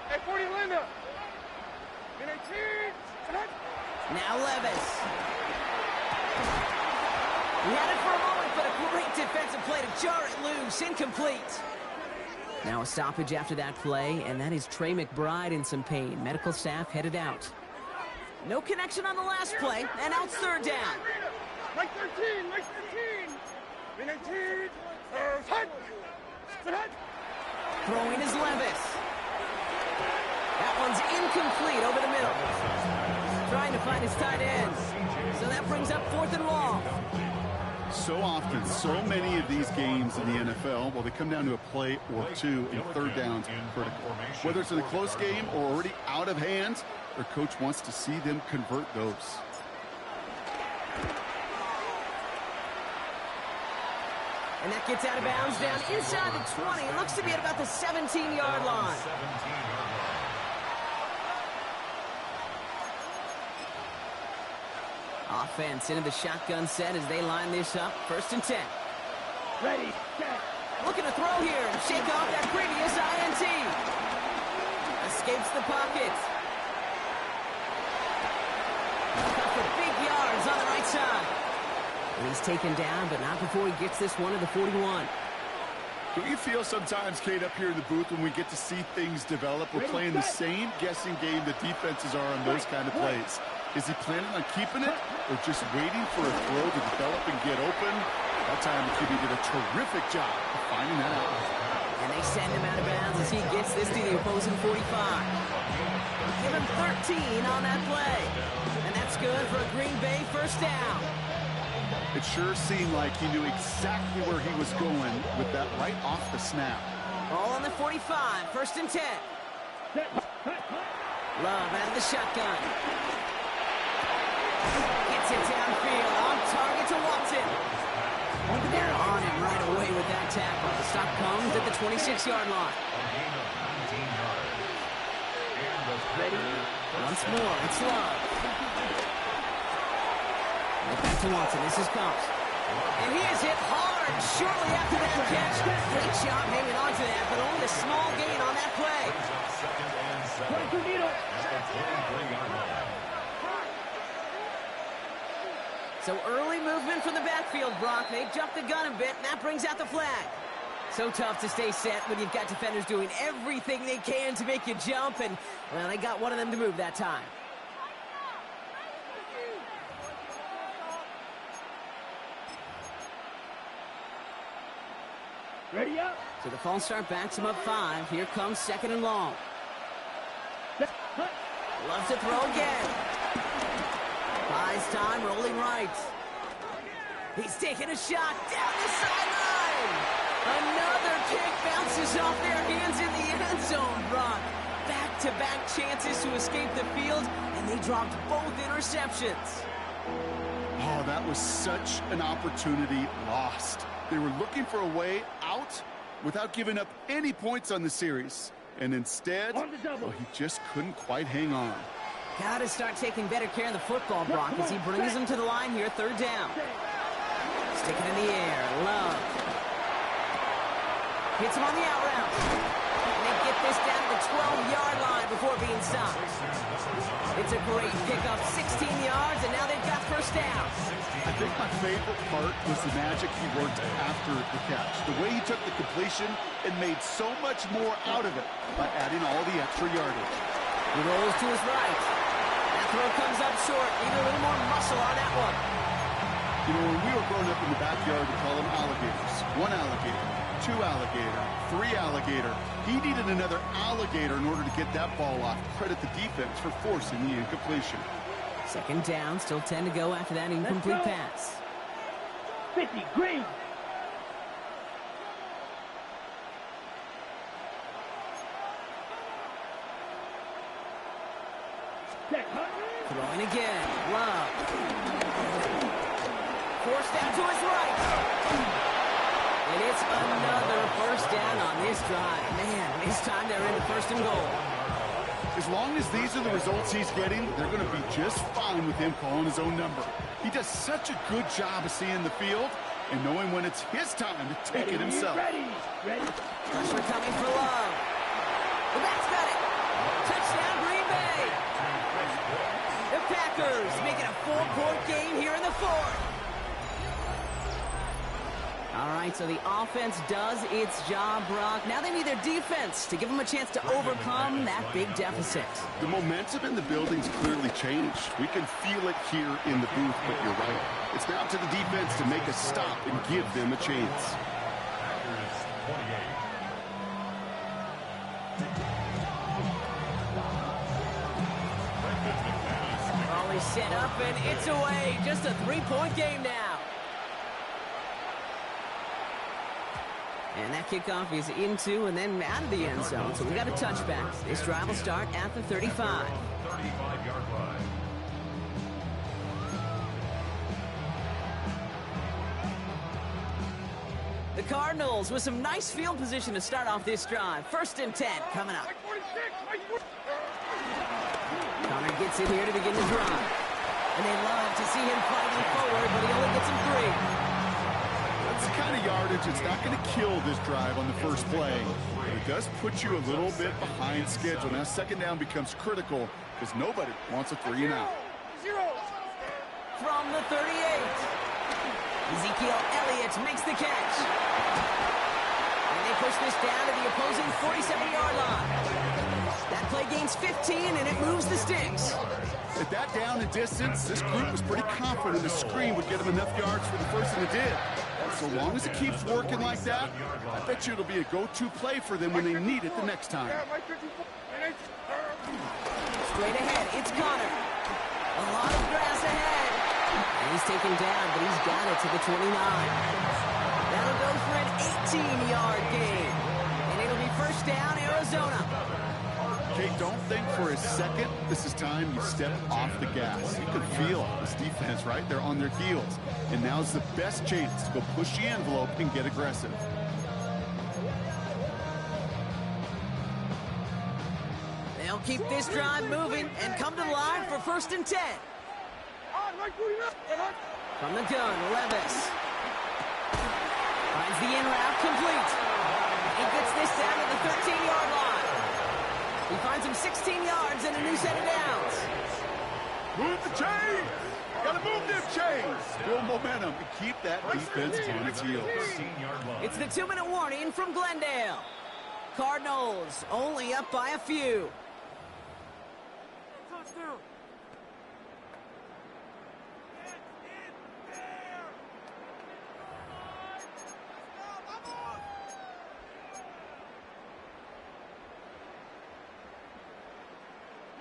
Hey, 40 Linda. In 18. Now Levis. He had it for a moment, but a great defensive play to jar it loose. Incomplete. Now a stoppage after that play, and that is Trey McBride in some pain. Medical staff headed out. No connection on the last play, and now it's third down. Mike 13. In 18. Throwing is Levis. That one's incomplete over the middle. Trying to find his tight end. So that brings up fourth and long. So often, so many of these games in the NFL, well, they come down to a play or two, and third downs are critical. Whether it's in a close game or already out of hand, their coach wants to see them convert those. And that gets out of bounds down inside the 20. It looks to be at about the 17-yard line. Offense into the shotgun set as they line this up. First and 10. Ready, set. Looking to throw here and shake off that previous INT. Escapes the pocket. Cut for big yards on the right side. And he's taken down, but not before he gets this one to the 41. Do you feel sometimes, Kate, up here in the booth when we get to see things develop? We're playing the same guessing game that defenses are on those kind of plays. Is he planning on keeping it or just waiting for a throw to develop and get open? That time the QB did a terrific job of finding that out. And they send him out of bounds as he gets this to the opposing 45. Give him 13 on that play. And that's good for a Green Bay first down. It sure seemed like he knew exactly where he was going with that right off the snap. Ball on the 45, 1st and 10. Love out of the shotgun. Gets it downfield, on target to Watson. They're on him right away with that tackle. The stop comes at the 26-yard line. Ready? Once more, it's Love. Back to Watson, this is Combs. And he is hit hard shortly after that catch. Great job hanging on to that, but only a small gain on that play. So early movement from the backfield, Brock. They jumped the gun a bit, and that brings out the flag. So tough to stay set when you've got defenders doing everything they can to make you jump, and, well, they got one of them to move that time. Ready up. So the false start backs him up 5. Here comes 2nd and long. Loves to throw again. Buys time, rolling right. He's taking a shot down the sideline. Another kick bounces off their hands in the end zone, Brock. Back-to-back chances to escape the field, and they dropped both interceptions. Oh, that was such an opportunity lost. They were looking for a way out without giving up any points on the series. And instead, well, he just couldn't quite hang on. Got to start taking better care of the football, Brock, as he brings him to the line here, 3rd down. Stick it in the air. Love. Hits him on the out route. And they get this down to the 12-yard line before being stopped. It's a great pickup, 16 yards, and now they've got 1st down. I think my favorite part was the magic he worked after the catch. The way he took the completion and made so much more out of it by adding all the extra yardage. He rolls to his right. That throw comes up short. Need a little more muscle on that one. You know, when we were growing up in the backyard, we call them alligators. 1 alligator, 2 alligator, 3 alligator. He needed another alligator in order to get that ball off. Credit the defense for forcing the incompletion. 2nd down, still 10 to go after that incomplete pass. 50, green. Throwing again. Love. Forced out to his right. And it's another 1st down on this drive. Man, this time they're into 1st and goal. As long as these are the results he's getting, they're going to be just fine with him calling his own number. He does such a good job of seeing the field and knowing when it's his time to take it himself. Ready. Pressure coming for Love. The back's got it. Touchdown, Green Bay. The Packers make it a 4-point game here in the 4th. All right, so the offense does its job, Brock. Now they need their defense to give them a chance to overcome that big deficit. The momentum in the building's clearly changed. We can feel it here in the booth, but you're right. It's now to the defense to make a stop and give them a chance. Ball is set up, and it's away. Just a 3-point game now. And that kickoff is into and then out of the end zone. So we got a touchback. This drive will start at the 35. 35-yard line. The Cardinals with some nice field position to start off this drive. 1st and 10 coming up. Connor gets it here to begin the drive. And they love to see him fighting forward, but he only gets him 3. That's the kind of yardage it's not going to kill this drive on the first play. But it does put you a little bit behind schedule. Now 2nd down becomes critical because nobody wants a 3 and out. From the 38. Ezekiel Elliott makes the catch. And they push this down to the opposing 47-yard line. That play gains 15, and it moves the sticks. At that down and distance, this group was pretty confident the screen would get them enough yards for the first, and it did. So long as it keeps working like that, I bet you it'll be a go-to play for them when they need it the next time. Straight ahead, it's Connor. A lot of grass ahead. And he's taken down, but he's got it to the 29. That'll go for an 18-yard gain. And it'll be first down, Arizona. Okay, don't think for a second this is time you step off the gas. You can feel this defense right there on their heels. And now's the best chance to go push the envelope and get aggressive. They'll keep this drive moving and come to the line for first and 10. From the gun, Levis. Finds the in route complete. He gets this down to the 13-yard line. He finds him 16 yards and a new set of downs. Move the chains! Gotta move them chains! Build momentum and keep that defense on its heels. It's the 2-minute warning from Glendale. Cardinals only up by a few. Touchdown.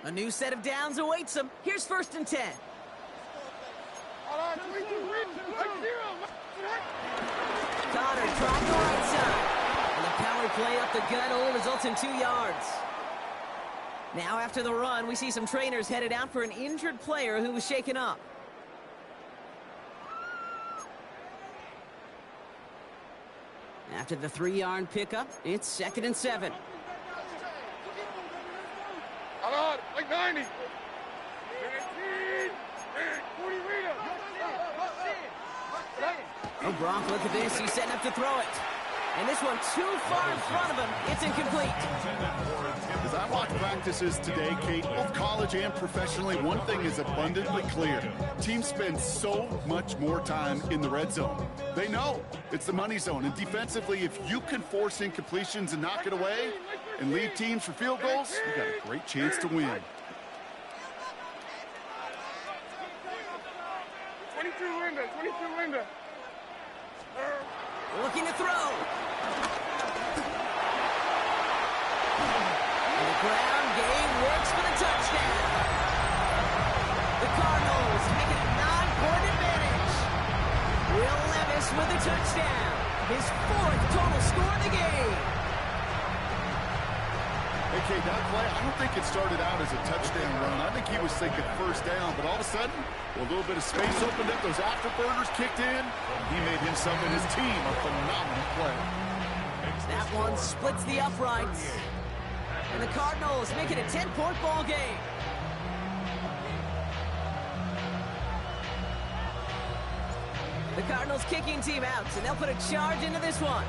A new set of downs awaits him. Here's first and 10. Connor dropped the right side. And the power play up the gut only results in 2 yards. Now after the run, we see some trainers headed out for an injured player who was shaken up. After the 3-yard pickup, it's second and 7. Like 90. 19, 40 Rita. Oh, Brock, look at this. He's setting up to throw it. And this one too far in front of him. It's incomplete. As I watch practices today, Kate, both college and professionally, one thing is abundantly clear. Teams spend so much more time in the red zone. They know it's the money zone. And defensively, if you can force incompletions and knock it away and lead teams for field goals, you got a great chance to win. 22 Linda, 22 Linda. Looking to throw. And the ground game works for the touchdown. The Cardinals make it a 9-point advantage. Will Levis with a touchdown. His 4th total score in the game. Hey, Kate, that play, I don't think it started out as a touchdown run. I think he was thinking first down, but all of a sudden, a little bit of space opened up, those afterburners kicked in, and he made himself and his team a phenomenal play. That one splits the uprights. And the Cardinals make it a 10-point ball game. The Cardinals kicking team out, and they'll put a charge into this one.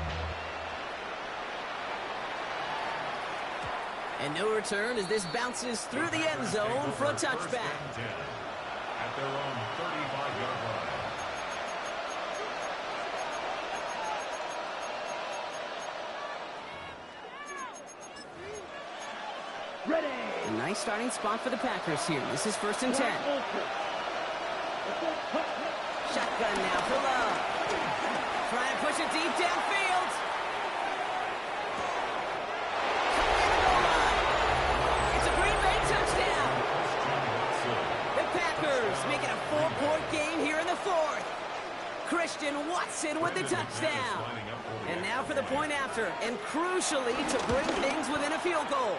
And no return as this bounces through the end zone for a touchback. At their own 35-yard line. Ready. A nice starting spot for the Packers here. This is first and 10. Shotgun now, pull up. Trying to push it deep downfield. Coming in the goal line. It's a Green Bay touchdown. The Packers make it a 4-point game here in the 4th. Christian Watson with the touchdown. And now for the point after, and crucially to bring things within a field goal.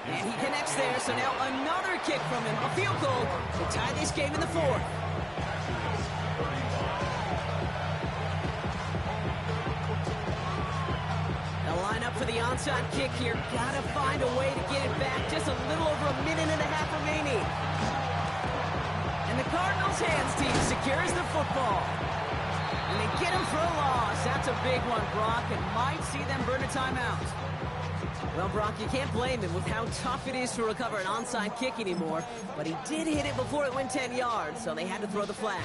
And he connects there, so now another kick from him, a field goal to tie this game in the 4th. They'll line up for the onside kick here. Gotta find a way to get it back. Just a little over a minute and a half remaining. And the Cardinals' hands team secures the football. And they get him for a loss. That's a big one, Brock, and might see them burn a timeout. Well, Brock, you can't blame him with how tough it is to recover an onside kick anymore. But he did hit it before it went 10 yards, so they had to throw the flag.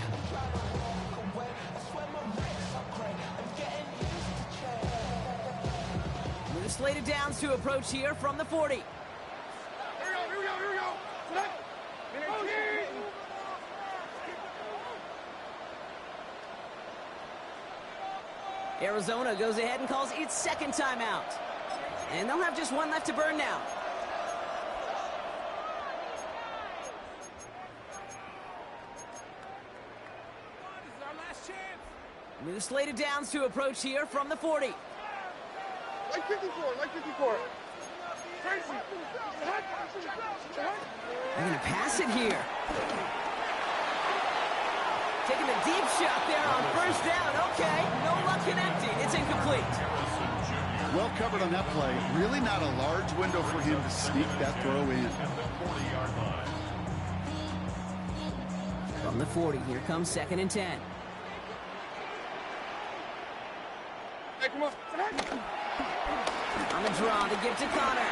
slated downs to approach here from the 40. Here we go. Set. Arizona goes ahead and calls its second timeout. And they'll have just one left to burn now. This is our last chance. New slated downs to approach here from the 40. Like 54. Crazy. They're going to pass it here. Taking a deep shot there on first down. Okay, no luck connecting. It's incomplete. Well covered on that play. Really not a large window for him to sneak that throw in. From the 40, here comes 2nd and 10. Hey, come on. On the draw, the give to Connor.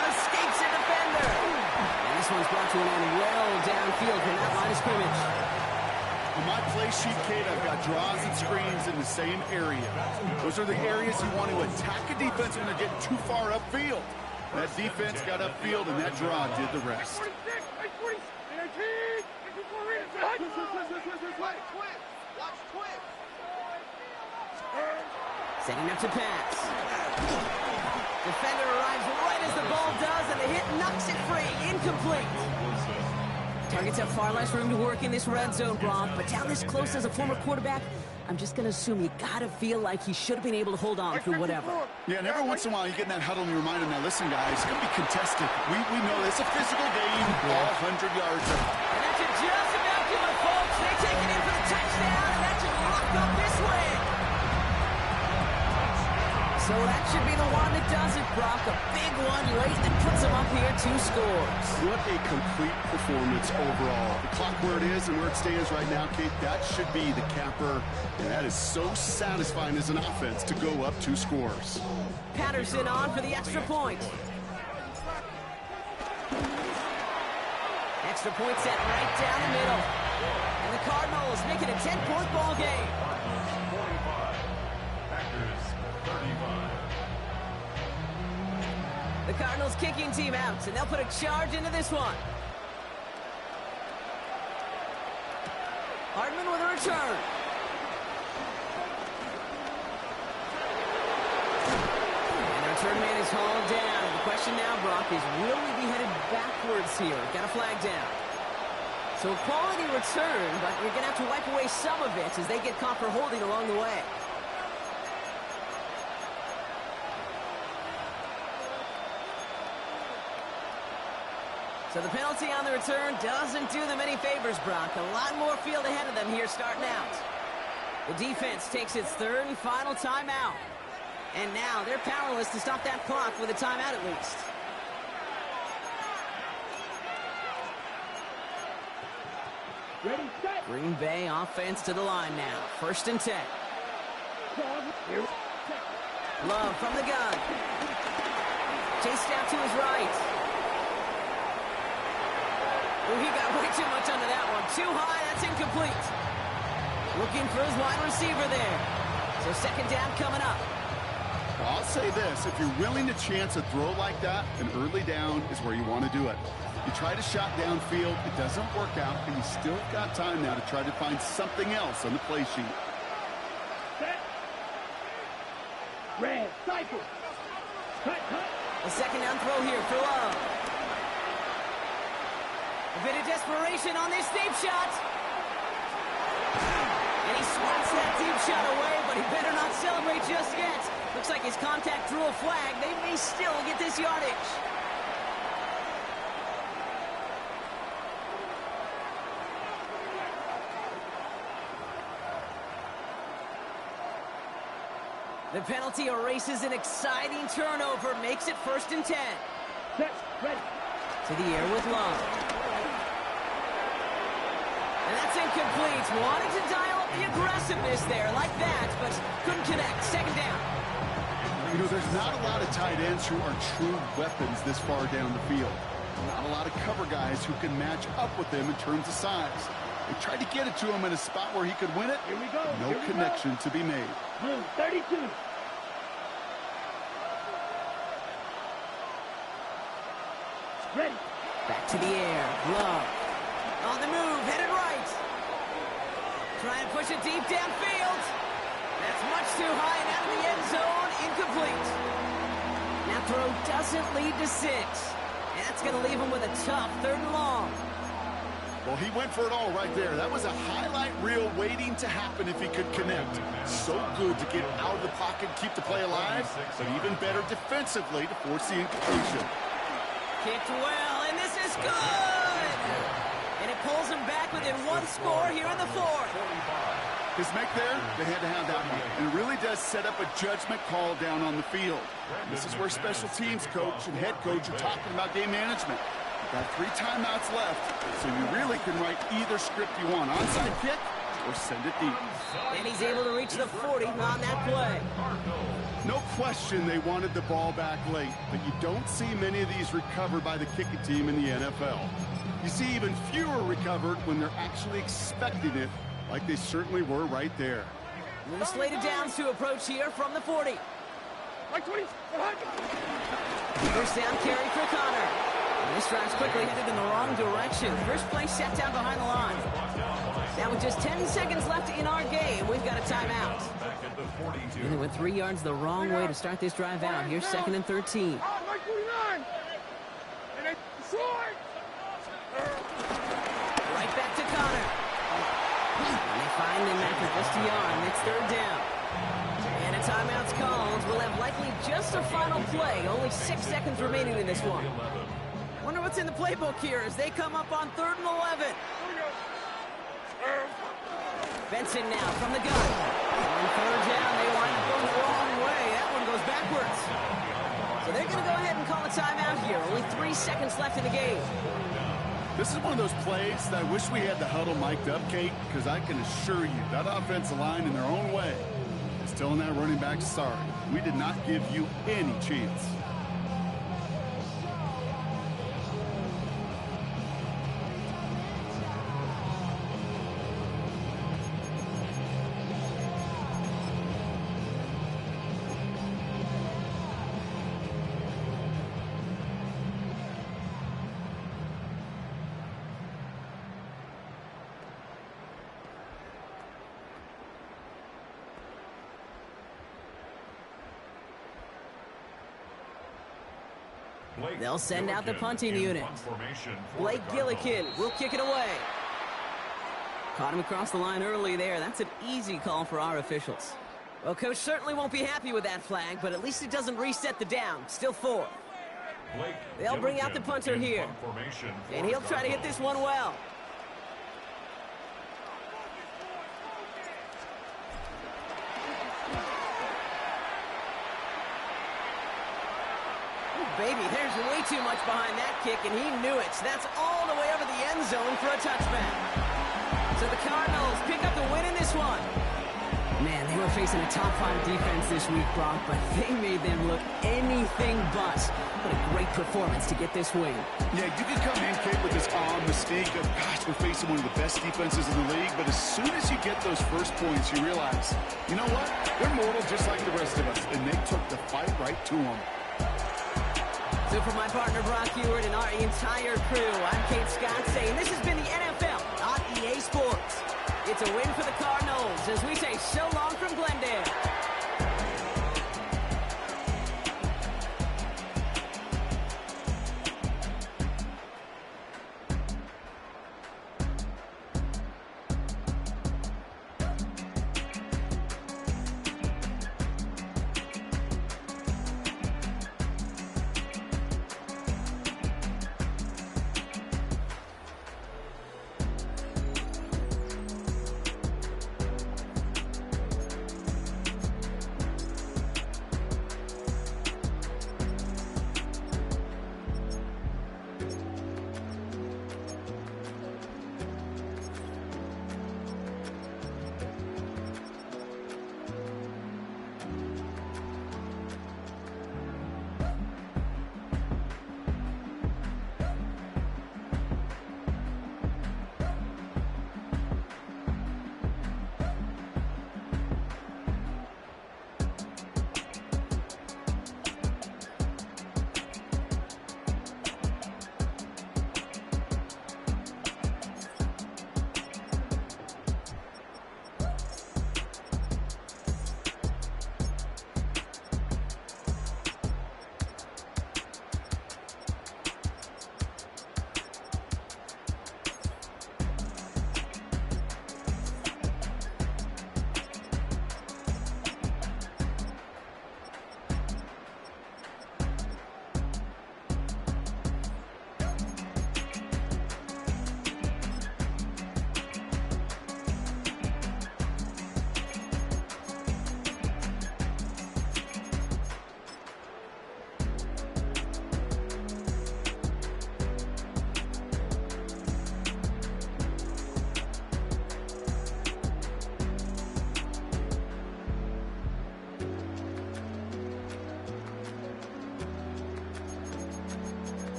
Escapes a defender. And this one's brought to an end well downfield from that line of scrimmage. On my play sheet, Kate, I've got draws and screens in the same area. Those are the areas you want to attack a defense when they're getting too far upfield. That defense got upfield, and that draw did the rest. 46, 40, 19, 54 readers. Watch twist. Setting up to pass. Defender arrives right as the ball does, and the hit knocks it free. Incomplete. Targets have far less room to work in this red zone, Brock, but down this close as a former quarterback, I'm just going to assume you got to feel like he should have been able to hold on through whatever. Yeah, and every once in a while you get in that huddle and you remind him, now listen, guys, it's going to be contested. We know it's a physical game, all 100 yards. And that should just about do it, folks. They take it in for the touchdown, and that should lock up this win. So that should be the one that does it, Brock. A big one late that puts them up here 2 scores. What a complete performance overall. The clock where it is and where it stands right now, Kate, that should be the capper. And that is so satisfying as an offense to go up 2 scores. Patterson on for the extra point. Extra point set right down the middle. And the Cardinals make it a 10-point ball game. 45. Packers 35. The Cardinals kicking team out, and they'll put a charge into this one. Hardman with a return. And the return man is hauled down. And the question now, Brock, is will we be headed backwards here? Got a flag down. So a quality return, but you're going to have to wipe away some of it as they get caught for holding along the way. So the penalty on the return doesn't do them any favors, Brock. A lot more field ahead of them here starting out. The defense takes its 3rd and final timeout. And now they're powerless to stop that clock with a timeout at least. Ready, set. Green Bay offense to the line now. 1st and 10. Love from the gun. Chased out to his right. Oh, he got way too much under that one. Too high, that's incomplete. Looking for his wide receiver there. So 2nd down coming up. Well, I'll say this, if you're willing to chance a throw like that, an early down is where you want to do it. You try to shot downfield, it doesn't work out, but you still got time now to try to find something else on the play sheet. Set. Red, cycle. Cut. A 2nd down throw here for Love. A bit of desperation on this deep shot. And he swats that deep shot away, but he better not celebrate just yet. Looks like his contact drew a flag. They may still get this yardage. The penalty erases an exciting turnover, makes it 1st and 10. Set. Ready. To the air with Love. And that's incomplete. Wanted to dial up the aggressiveness there like that, but couldn't connect. 2nd down. You know, there's not a lot of tight ends who are true weapons this far down the field. Not a lot of cover guys who can match up with them in terms of size. They tried to get it to him in a spot where he could win it. Here we go. No connection to be made. 32. Ready. Back to the air. Love. On the move. Headed right. Trying to push it deep downfield. That's much too high and out of the end zone. Incomplete. That throw doesn't lead to 6. And that's going to leave him with a tough 3rd and long. Well, he went for it all right there. That was a highlight reel waiting to happen if he could connect. So good to get out of the pocket and keep the play alive, but even better defensively to force the incompletion. Kicked well, and this is good! And it pulls him back within 1 score here in the 4th. His make there, they had to have that one. And it really does set up a judgment call down on the field. This is where special teams coach and head coach are talking about game management. Got 3 timeouts left, so you really can write either script you want. Onside kick or send it deep. And he's able to reach the 40 on that play. No question they wanted the ball back late, but you don't see many of these recovered by the kicking team in the NFL. You see even fewer recovered when they're actually expecting it, like they certainly were right there. We're slated down to approach here from the 40. Like 20. First down carry for Connor. And this drive's quickly headed in the wrong direction. First play set down behind the line. Now with just 10 seconds left in our game, we've got a timeout. And they went 3 yards the wrong way to start this drive out. Here's 2nd and 13. Like 49. And they short. Right back to Connor. And they find him after just a yard. And it's 3rd down. And a timeout's called. We'll have likely just a final play. Only 6 seconds remaining in this one. Wonder what's in the playbook here as they come up on 3rd and 11. Benson now from the gun. On 3rd down, they wind up going the wrong way. That one goes backwards. So they're going to go ahead and call a timeout here. Only 3 seconds left in the game. This is one of those plays that I wish we had the huddle mic'd up, Kate, because I can assure you that offensive line in their own way is telling that running back, sorry, we did not give you any chance. They'll send out the punting unit. Blake Gillikin will kick it away. Caught him across the line early there. That's an easy call for our officials. Well, coach certainly won't be happy with that flag, but at least it doesn't reset the down. Still 4. They'll bring out the punter here. And he'll try to hit this one well. Baby, there's way too much behind that kick, and he knew it. So that's all the way over the end zone for a touchback. So the Cardinals pick up the win in this one. Man, they were facing a top-5 defense this week, Brock, but they made them look anything but. What a great performance to get this win. Yeah, you can come in, Kate, with this mystique of, gosh, we're facing one of the best defenses in the league, but as soon as you get those first points, you realize, you know what? They're mortal just like the rest of us, and they took the fight right to them. So for my partner, Brock Ewart, and our entire crew, I'm Kate Scott saying this has been the NFL on EA Sports. It's a win for the Cardinals as we say so long from Glendale.